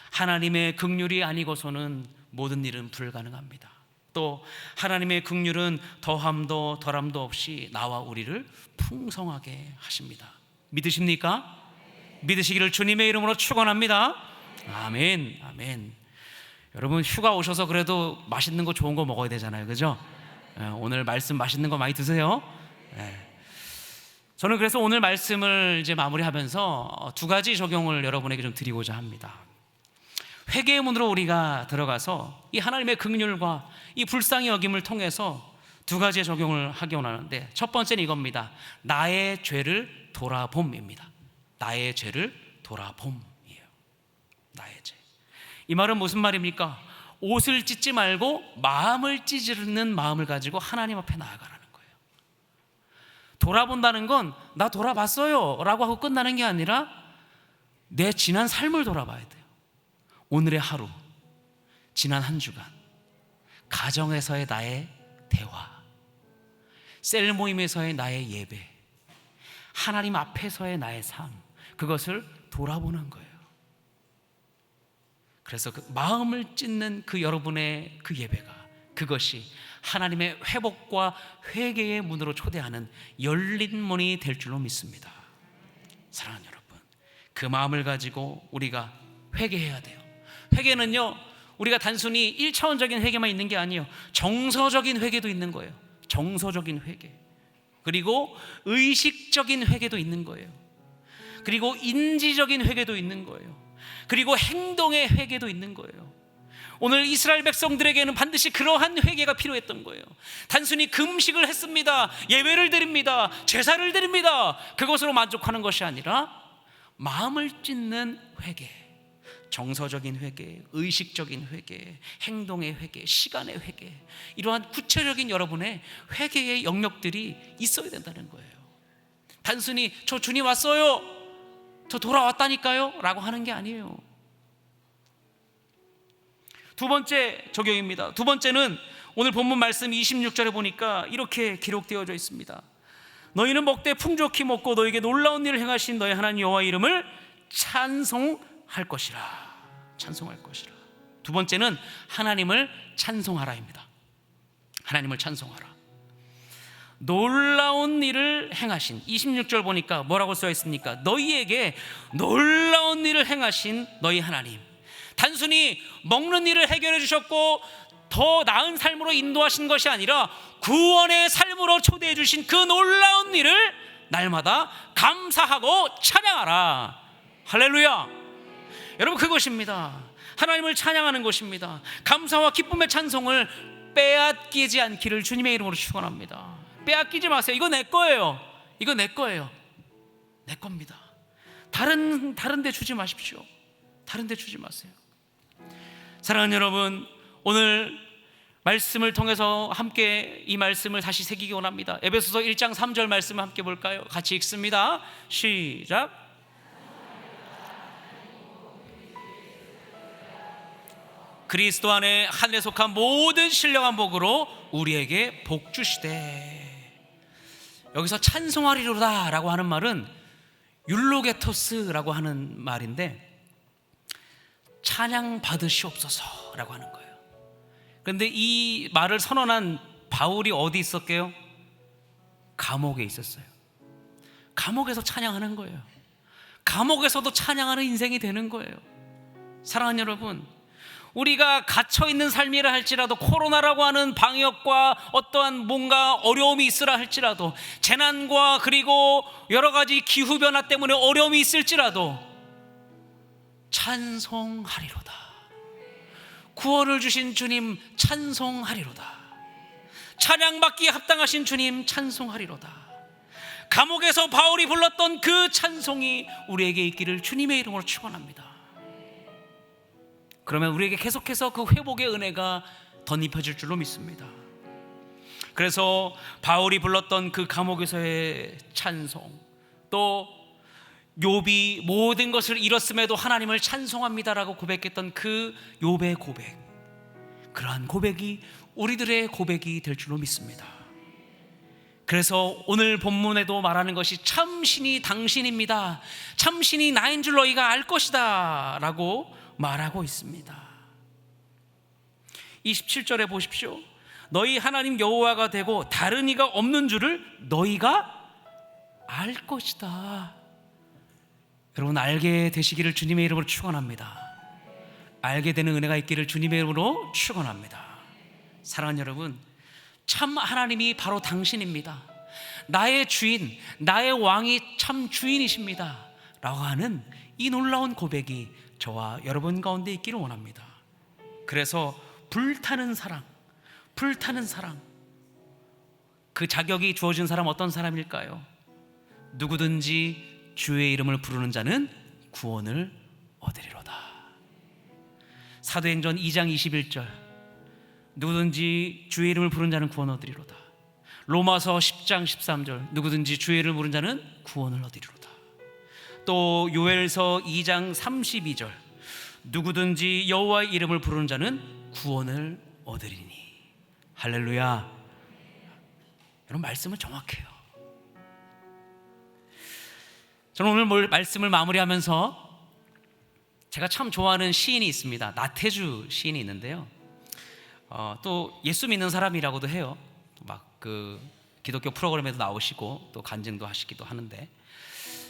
하나님의 긍휼이 아니고서는 모든 일은 불가능합니다. 또 하나님의 긍휼은 더함도 덜함도 없이 나와 우리를 풍성하게 하십니다. 믿으십니까? 믿으시기를 주님의 이름으로 축원합니다. 아멘, 아멘. 여러분 휴가 오셔서 그래도 맛있는 거 좋은 거 먹어야 되잖아요, 그죠? 오늘 말씀 맛있는 거 많이 드세요. 저는 그래서 오늘 말씀을 이제 마무리하면서 두 가지 적용을 여러분에게 좀 드리고자 합니다. 회개의 문으로 우리가 들어가서 이 하나님의 긍휼과 이 불쌍히 여김을 통해서 두 가지의 적용을 하기 원하는데, 첫 번째는 이겁니다. 나의 죄를 돌아봄입니다. 나의 죄를 돌아봄이에요. 나의 죄. 이 말은 무슨 말입니까? 옷을 찢지 말고 마음을 찢는 마음을 가지고 하나님 앞에 나아가라는 거예요. 돌아본다는 건 나 돌아봤어요 라고 하고 끝나는 게 아니라 내 지난 삶을 돌아봐야 돼요. 오늘의 하루, 지난 한 주간, 가정에서의 나의 대화, 셀 모임에서의 나의 예배, 하나님 앞에서의 나의 삶, 그것을 돌아보는 거예요. 그래서 그 마음을 찢는 그 여러분의 그 예배가, 그것이 하나님의 회복과 회개의 문으로 초대하는 열린 문이 될 줄로 믿습니다. 사랑하는 여러분, 그 마음을 가지고 우리가 회개해야 돼요. 회개는요, 우리가 단순히 1차원적인 회개만 있는 게 아니에요. 정서적인 회개도 있는 거예요. 정서적인 회개, 그리고 의식적인 회개도 있는 거예요. 그리고 인지적인 회개도 있는 거예요. 그리고 행동의 회개도 있는 거예요. 오늘 이스라엘 백성들에게는 반드시 그러한 회개가 필요했던 거예요. 단순히 금식을 했습니다, 예배를 드립니다, 제사를 드립니다, 그것으로 만족하는 것이 아니라 마음을 찢는 회개, 정서적인 회개, 의식적인 회개, 행동의 회개, 시간의 회개, 이러한 구체적인 여러분의 회개의 영역들이 있어야 된다는 거예요. 단순히 저 주님 왔어요, 저 돌아왔다니까요 라고 하는 게 아니에요. 두 번째 적용입니다. 두 번째는 오늘 본문 말씀 26절에 보니까 이렇게 기록되어져 있습니다. 너희는 먹되 풍족히 먹고 너에게 놀라운 일을 행하신 너희 하나님 여호와 이름을 찬송할 것이라. 찬송할 것이라. 두 번째는 하나님을 찬송하라입니다. 하나님을 찬송하라. 놀라운 일을 행하신, 26절 보니까 뭐라고 써 있습니까? 너희에게 놀라운 일을 행하신 너희 하나님. 단순히 먹는 일을 해결해 주셨고 더 나은 삶으로 인도하신 것이 아니라 구원의 삶으로 초대해 주신 그 놀라운 일을 날마다 감사하고 찬양하라. 할렐루야. 여러분, 그것입니다. 하나님을 찬양하는 것입니다. 감사와 기쁨의 찬송을 빼앗기지 않기를 주님의 이름으로 축원합니다. 빼앗기지 마세요. 이거 내 거예요. 이거 내 거예요. 내 겁니다. 다른 데 주지 마십시오. 다른 데 주지 마세요. 사랑하는 여러분, 오늘 말씀을 통해서 함께 이 말씀을 다시 새기기 원합니다. 에베소서 1장 3절 말씀을 함께 볼까요? 같이 읽습니다. 시작. 그리스도 안에 하늘에 속한 모든 신령한 복으로 우리에게 복 주시되. 여기서 찬송하리로다 라고 하는 말은 율로게토스라고 하는 말인데, 찬양 받으시옵소서 라고 하는 거예요. 그런데 이 말을 선언한 바울이 어디 있었게요? 감옥에 있었어요. 감옥에서 찬양하는 거예요. 감옥에서도 찬양하는 인생이 되는 거예요. 사랑하는 여러분, 우리가 갇혀있는 삶이라 할지라도, 코로나라고 하는 방역과 어떠한 뭔가 어려움이 있으라 할지라도, 재난과 그리고 여러 가지 기후변화 때문에 어려움이 있을지라도 찬송하리로다. 구원을 주신 주님 찬송하리로다. 찬양받기에 합당하신 주님 찬송하리로다. 감옥에서 바울이 불렀던 그 찬송이 우리에게 있기를 주님의 이름으로 축원합니다. 그러면 우리에게 계속해서 그 회복의 은혜가 덧입혀질 줄로 믿습니다. 그래서 바울이 불렀던 그 감옥에서의 찬송, 또 욥이 모든 것을 잃었음에도 하나님을 찬송합니다라고 고백했던 그 욥의 고백, 그러한 고백이 우리들의 고백이 될 줄로 믿습니다. 그래서 오늘 본문에도 말하는 것이 참신이 당신입니다, 참신이 나인 줄 너희가 알 것이다 라고 말하고 있습니다. 27절에 보십시오. 너희 하나님 여호와가 되고 다른 이가 없는 줄을 너희가 알 것이다. 여러분, 알게 되시기를 주님의 이름으로 축원합니다. 알게 되는 은혜가 있기를 주님의 이름으로 축원합니다. 사랑하는 여러분, 참 하나님이 바로 당신입니다. 나의 주인, 나의 왕이 참 주인이십니다 라고 하는 이 놀라운 고백이 저와 여러분 가운데 있기를 원합니다. 그래서 불타는 사랑, 그 자격이 주어진 사람 어떤 사람일까요? 누구든지 주의 이름을 부르는 자는 구원을 얻으리로다. 사도행전 2장 21절, 누구든지 주의 이름을 부르는 자는 구원을 얻으리로다. 로마서 10장 13절, 누구든지 주의 이름을 부르는 자는 구원을 얻으리로다. 또 요엘서 2장 32절, 누구든지 여호와의 이름을 부르는 자는 구원을 얻으리니. 할렐루야. 여러분, 말씀은 정확해요. 저는 오늘 말씀을 마무리하면서 제가 참 좋아하는 시인이 있습니다. 나태주 시인이 있는데요, 또 예수 믿는 사람이라고도 해요. 막 그 기독교 프로그램에도 나오시고 또 간증도 하시기도 하는데,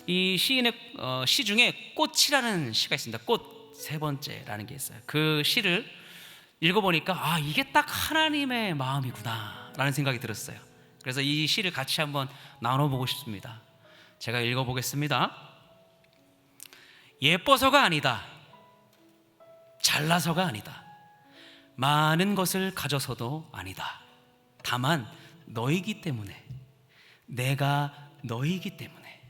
이 시인의 시 중에 꽃이라는 시가 있습니다. 꽃 세 번째라는 게 있어요. 그 시를 읽어보니까 이게 딱 하나님의 마음이구나 라는 생각이 들었어요. 그래서 이 시를 같이 한번 나눠보고 싶습니다. 제가 읽어보겠습니다. 예뻐서가 아니다, 잘나서가 아니다, 많은 것을 가져서도 아니다. 다만 너이기 때문에, 내가 너이기 때문에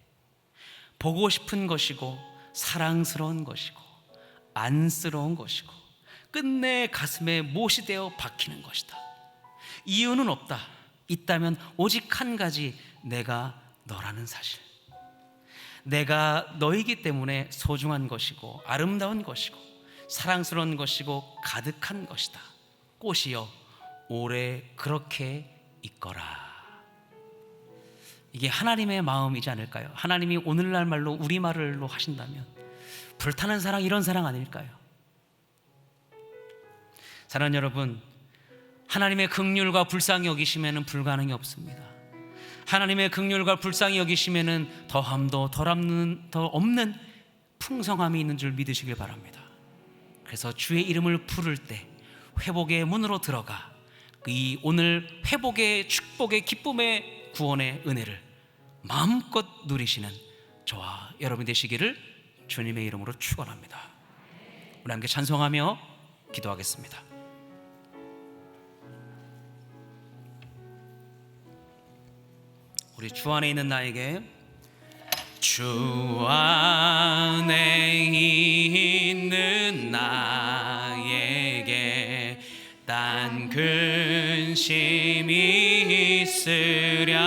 보고 싶은 것이고 사랑스러운 것이고 안쓰러운 것이고 끝내 가슴에 못이 되어 박히는 것이다. 이유는 없다. 있다면 오직 한 가지, 내가 너라는 사실. 내가 너이기 때문에 소중한 것이고 아름다운 것이고 사랑스러운 것이고 가득한 것이다. 꽃이여 오래 그렇게 있거라. 이게 하나님의 마음이지 않을까요? 하나님이 오늘날 말로 우리말로 하신다면 불타는 사랑, 이런 사랑 아닐까요? 사랑하는 여러분, 하나님의 긍휼과 불쌍히 여기시면 불가능이 없습니다. 하나님의 긍휼과 불쌍히 여기시면 더함도 더 없는 풍성함이 있는 줄 믿으시길 바랍니다. 그래서 주의 이름을 부를 때 회복의 문으로 들어가 이 오늘 회복의 축복의 기쁨의 구원의 은혜를 마음껏 누리시는 저와 여러분 되시기를 주님의 이름으로 축원합니다. 우리 함께 찬송하며 기도하겠습니다. 우리 주 안에 있는 나에게, 주 안에 있는 나에게 딴 근심이 있으랴.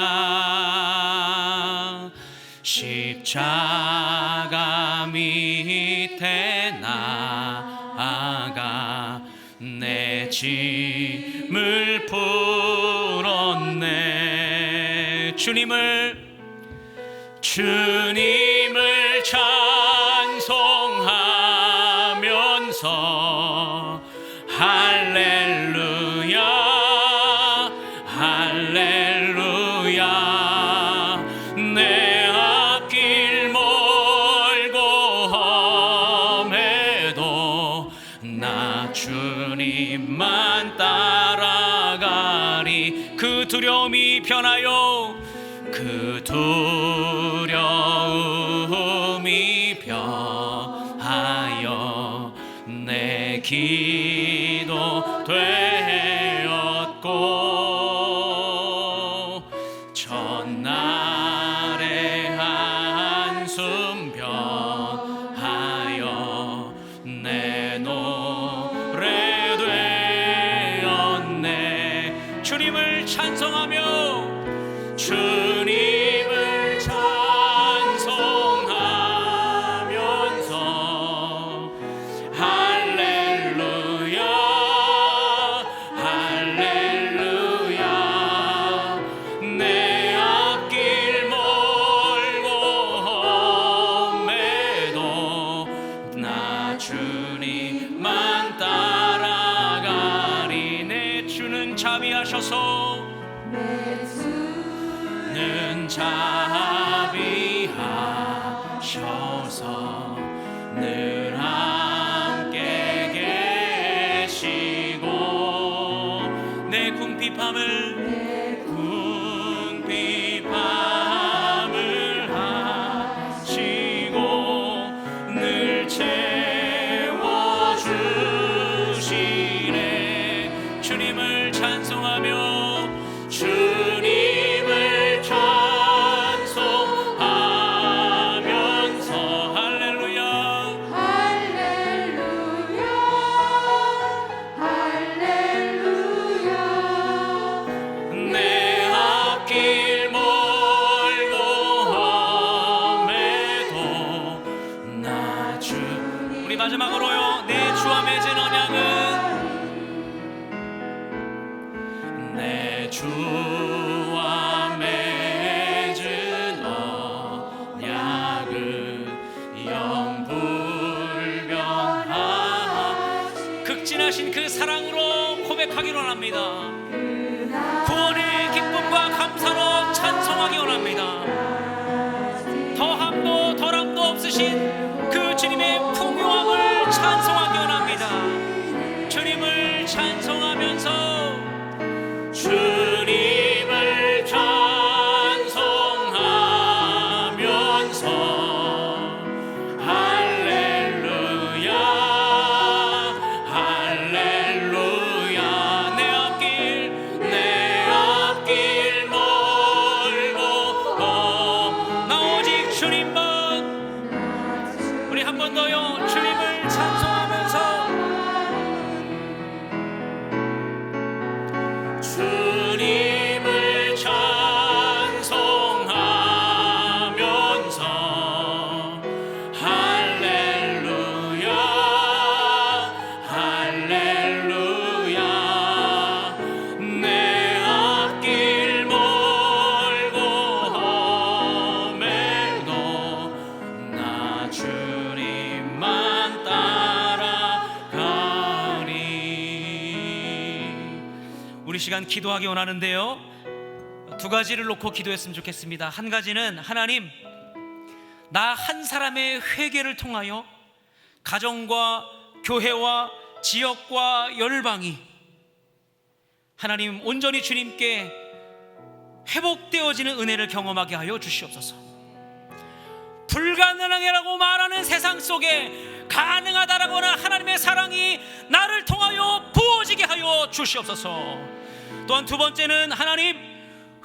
십자가 밑에 나아가 내 짐을 풀었네. 주님을 찬송하면서 할렐루야 할렐루야. 내 앞길 멀고 험해도 나 주님만 따라가리. 그 두려움이 변하여 그 두려움이 변하여 내 기도 되었고 전날의 한숨 변하여 내 노래 되었네. 주님을 찬송하며 주님을 찬송하면서 할렐루야 할렐루야. 내 앞길 멀고 험해도 나 주님만 따라가리. 내 주는 자비하셔서 는 자비하셔서 늘 함께 계시고 내 궁핍함을 하시고 늘 채워주시네. 주님을 찬송하며 주님 주와 맺은 언약을 영불변하시 극진하신 그 사랑으로 고백하기로 합니다. 구원의 기쁨과 감사로 찬송하기 원합니다. 더함도 덜함도 없으신 그 주님의 풍요함을 찬송하기 원합니다. 주님을 찬송하면서 주님을 찬송하면서 할렐루야 할렐루야 내 앞길 멀고 나 오직 주님만 우리 한 번 더요 주님을 찬송하면서 주님을 찬송하면서 할렐루야 할렐루야 내 앞길 멀고 험해도 나 주님만 따라가리. 우리 시간 기도하기 원하는데요, 두 가지를 놓고 기도했으면 좋겠습니다. 한 가지는 하나님, 나 한 사람의 회개를 통하여 가정과 교회와 지역과 열방이 하나님 온전히 주님께 회복되어지는 은혜를 경험하게 하여 주시옵소서. 불가능하게라고 말하는 세상 속에 가능하다라고 하는 하나님의 사랑이 나를 통하여 부어지게 하여 주시옵소서. 또한 두 번째는 하나님,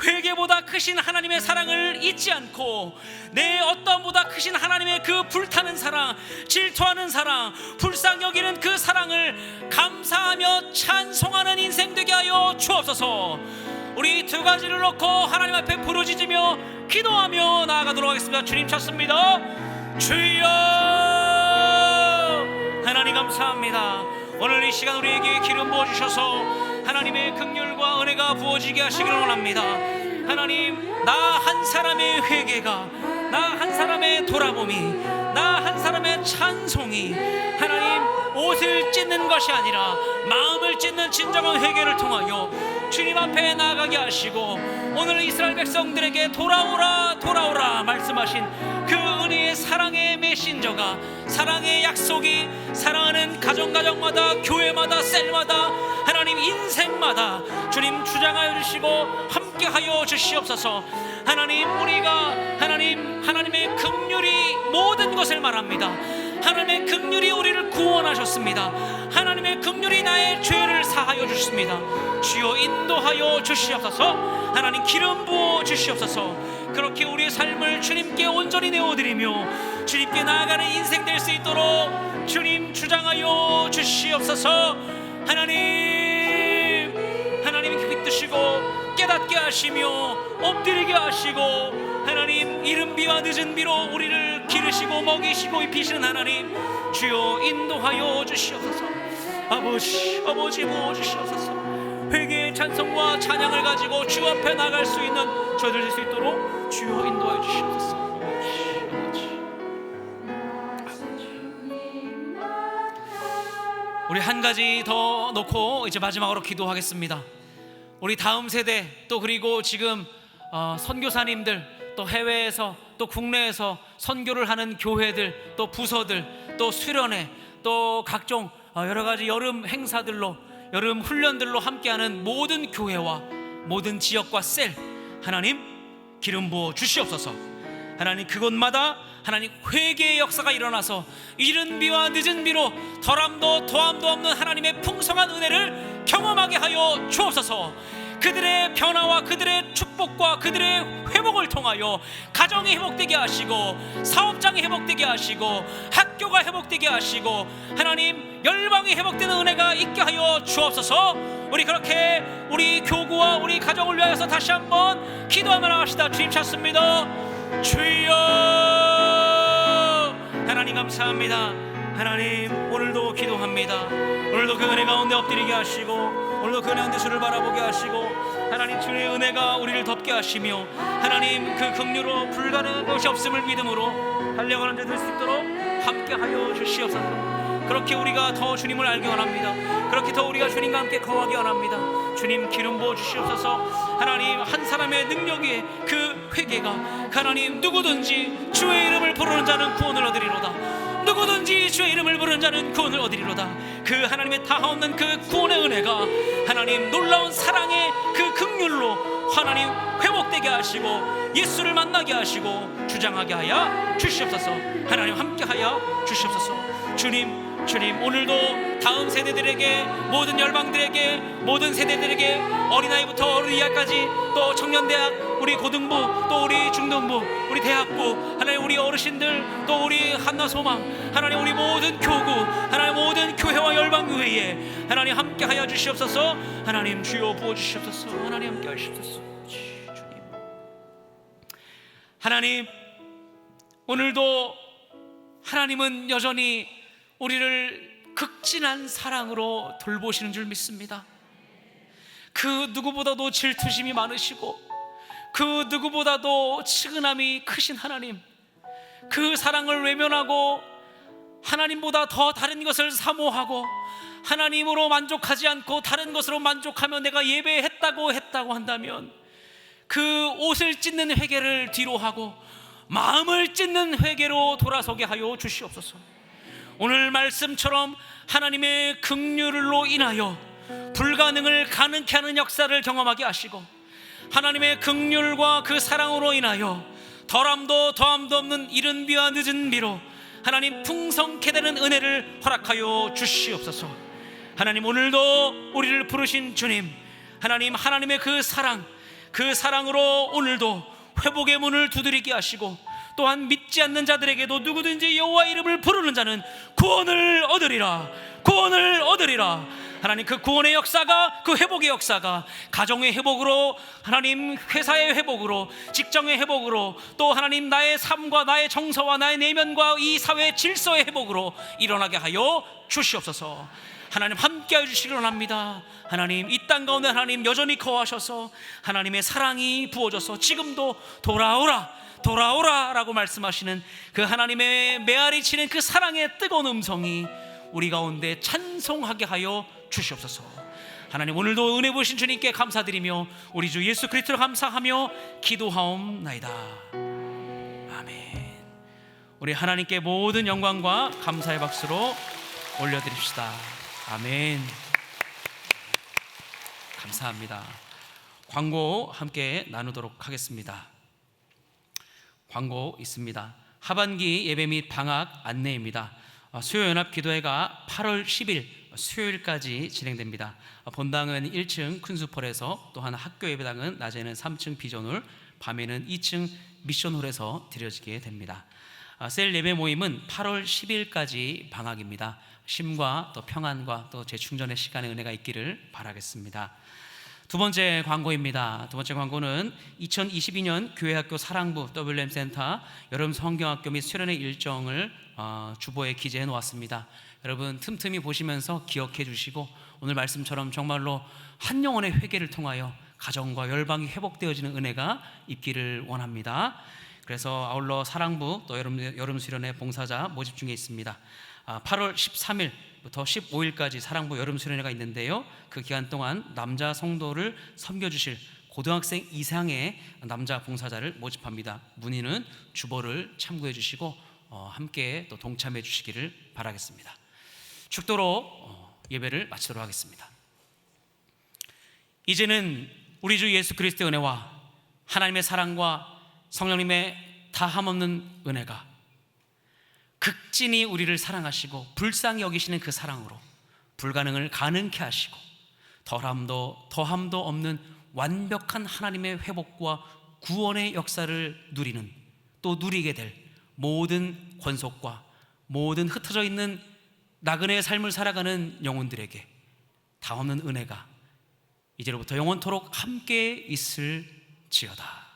회개보다 크신 하나님의 사랑을 잊지 않고 내 어떠함보다 크신 하나님의 그 불타는 사랑, 질투하는 사랑, 불쌍히 여기는 그 사랑을 감사하며 찬송하는 인생 되게 하여 주옵소서. 우리 두 가지를 놓고 하나님 앞에 부르짖으며 기도하며 나아가도록 하겠습니다. 주님 찾습니다. 주여, 하나님 감사합니다. 오늘 이 시간 우리에게 기름 부어주셔서 하나님의 긍휼과 은혜가 부어지게 하시기를 원합니다. 하나님, 나 한 사람의 회개가, 나 한 사람의 돌아봄이, 나 한 사람의 찬송이 하나님 옷을 찢는 것이 아니라 마음을 찢는 진정한 회개를 통하여 주님 앞에 나아가게 하시고, 오늘 이스라엘 백성들에게 돌아오라 돌아오라 말씀하신 그 은혜의 사랑의 메신저가, 사랑의 약속이 사랑하는 가정마다, 교회마다, 셀마다, 하나님 인생마다 주님 주장하여 주시고 함께하여 주시옵소서. 하나님, 우리가 하나님의 긍휼이 모든 것을 말합니다. 하나님의 긍휼이 우리를 구원하셨습니다. 하나님의 긍휼이 나의 죄를 사하여 주셨습니다. 주여 인도하여 주시옵소서. 하나님 기름 부어 주시옵소서. 그렇게 우리의 삶을 주님께 온전히 내어드리며 주님께 나아가는 인생 될 수 있도록 주님 주장하여 주시옵소서. 하나님 빛드시고 깨닫게 하시며 엎드리게 하시고, 하나님 이른 비와 늦은 비로 우리를 기르시고 먹이시고 입히시는 하나님, 주여 인도하여 주시옵소서. 아버지 부어주시옵소서. 회개의 찬송과 찬양을 가지고 주 앞에 나갈 수 있는 저희들 될 수 있도록 주여 인도하여 주시옵소서. 우리 한 가지 더 놓고 이제 마지막으로 기도하겠습니다. 우리 다음 세대, 또 그리고 지금 선교사님들, 또 해외에서 또 국내에서 선교를 하는 교회들, 또 부서들, 또 수련회, 또 각종 여러 가지 여름 행사들로, 여름 훈련들로 함께하는 모든 교회와 모든 지역과 셀, 하나님 기름 부어 주시옵소서. 하나님 그곳마다 하나님 회개의 역사가 일어나서 이른 비와 늦은 비로 덜함도 더함도 없는 하나님의 풍성한 은혜를 경험하게 하여 주옵소서. 그들의 변화와 그들의 축복과 그들의 회복을 통하여 가정이 회복되게 하시고, 사업장이 회복되게 하시고, 학교가 회복되게 하시고, 하나님 열방이 회복되는 은혜가 있게 하여 주옵소서. 우리 그렇게 우리 교구와 우리 가정을 위하여서 다시 한번 기도하며 나갑시다. 주님 찾습니다. 주여, 하나님 감사합니다. 하나님 오늘도 기도합니다. 오늘도 그 은혜 가운데 엎드리게 하시고, 오늘도 그 은혜 가운데 주를 바라보게 하시고, 하나님 주의 은혜가 우리를 덮게 하시며 하나님 그 긍휼로 불가능한 것이 없음을 믿음으로 달려가는 자 될 수 있도록 함께하여 주시옵소서. 그렇게 우리가 더 주님을 알기 원합니다. 그렇게 더 우리가 주님과 함께 거하기 원합니다. 주님 기름 부어 주시옵소서. 하나님 한 사람의 능력에 그 회개가 하나님 누구든지 주의 이름을 부르는 자는 구원을 얻으리로다. 누구든지 주의 이름을 부르는 자는 구원을 얻으리로다. 그 하나님의 다하옵는 그 구원의 은혜가 하나님 놀라운 사랑의 그 긍휼로 하나님 회복되게 하시고 예수를 만나게 하시고 주장하게 하여 주시옵소서. 하나님 함께하여 주시옵소서. 주님 오늘도 다음 세대들에게 모든 열방들에게 모든 세대들에게 어린아이부터 어린이날까지 또 청년대학 우리 고등부 또 우리 중등부 우리 대학부 하나님 우리 어르신들 또 우리 한나소망 하나님 우리 모든 교구 하나님 모든 교회와 열방교회에 하나님 함께하여 주시옵소서. 하나님 주여 부어주시옵소서. 하나님 함께하여 주시옵소서. 주님 하나님 오늘도 하나님은 여전히 우리를 극진한 사랑으로 돌보시는 줄 믿습니다. 그 누구보다도 질투심이 많으시고 그 누구보다도 측은함이 크신 하나님, 그 사랑을 외면하고 하나님보다 더 다른 것을 사모하고 하나님으로 만족하지 않고 다른 것으로 만족하며 내가 예배했다고 한다면 그 옷을 찢는 회개를 뒤로 하고 마음을 찢는 회개로 돌아서게 하여 주시옵소서. 오늘 말씀처럼 하나님의 긍휼로 인하여 불가능을 가능케 하는 역사를 경험하게 하시고 하나님의 긍휼과 그 사랑으로 인하여 덜함도 더함도 없는 이른 비와 늦은 비로 하나님 풍성케 되는 은혜를 허락하여 주시옵소서. 하나님 오늘도 우리를 부르신 주님 하나님 하나님의 그 사랑으로 오늘도 회복의 문을 두드리게 하시고 또한 믿지 않는 자들에게도 누구든지 여호와 이름을 부르는 자는 구원을 얻으리라. 하나님 그 구원의 역사가 그 회복의 역사가 가정의 회복으로 하나님 회사의 회복으로 직장의 회복으로 또 하나님 나의 삶과 나의 정서와 나의 내면과 이 사회의 질서의 회복으로 일어나게 하여 주시옵소서. 하나님 함께해 주시기 원합니다. 하나님 이 땅 가운데 하나님 여전히 거하셔서 하나님의 사랑이 부어져서 지금도 돌아오라 라고 말씀하시는 그 하나님의 메아리 치는 그 사랑의 뜨거운 음성이 우리 가운데 찬송하게 하여 주시옵소서. 하나님 오늘도 은혜 보신 주님께 감사드리며 우리 주 예수 그리스도를 감사하며 기도하옵나이다. 아멘. 우리 하나님께 모든 영광과 감사의 박수로 올려드립시다. 아멘. 감사합니다. 광고 함께 나누도록 하겠습니다. 광고 있습니다. 하반기 예배 및 방학 안내입니다. 수요연합 기도회가 8월 10일 수요일까지 진행됩니다. 본당은 1층 큰수펄에서 또한 학교 예배당은 낮에는 3층 비전홀, 밤에는 2층 미션홀에서 드려지게 됩니다. 셀 예배 모임은 8월 10일까지 방학입니다. 쉼과 또 평안과 또 재충전의 시간의 은혜가 있기를 바라겠습니다. 두 번째 광고입니다. 두 번째 광고는 2022년 교회학교 사랑부 WM센터 여름 성경학교 및 수련회 일정을 주보에 기재해 놓았습니다. 여러분 틈틈이 보시면서 기억해 주시고 오늘 말씀처럼 정말로 한 영혼의 회개를 통하여 가정과 열방이 회복되어지는 은혜가 있기를 원합니다. 그래서 아울러 사랑부 또 여름 수련회 봉사자 모집 중에 있습니다. 8월 13일부터 15일까지 사랑부 여름 수련회가 있는데요. 그 기간 동안 남자 성도를 섬겨주실 고등학생 이상의 남자 봉사자를 모집합니다. 문의는 주보를 참고해 주시고 함께 또 동참해 주시기를 바라겠습니다. 축도로 예배를 마치도록 하겠습니다. 이제는 우리 주 예수 그리스도의 은혜와 하나님의 사랑과 성령님의 다함없는 은혜가 극진히 우리를 사랑하시고 불쌍히 여기시는 그 사랑으로 불가능을 가능케 하시고 더함도 없는 완벽한 하나님의 회복과 구원의 역사를 누리는 또 누리게 될 모든 권속과 모든 흩어져 있는 나그네의 삶을 살아가는 영혼들에게 다없는 은혜가 이제로부터 영원토록 함께 있을지어다.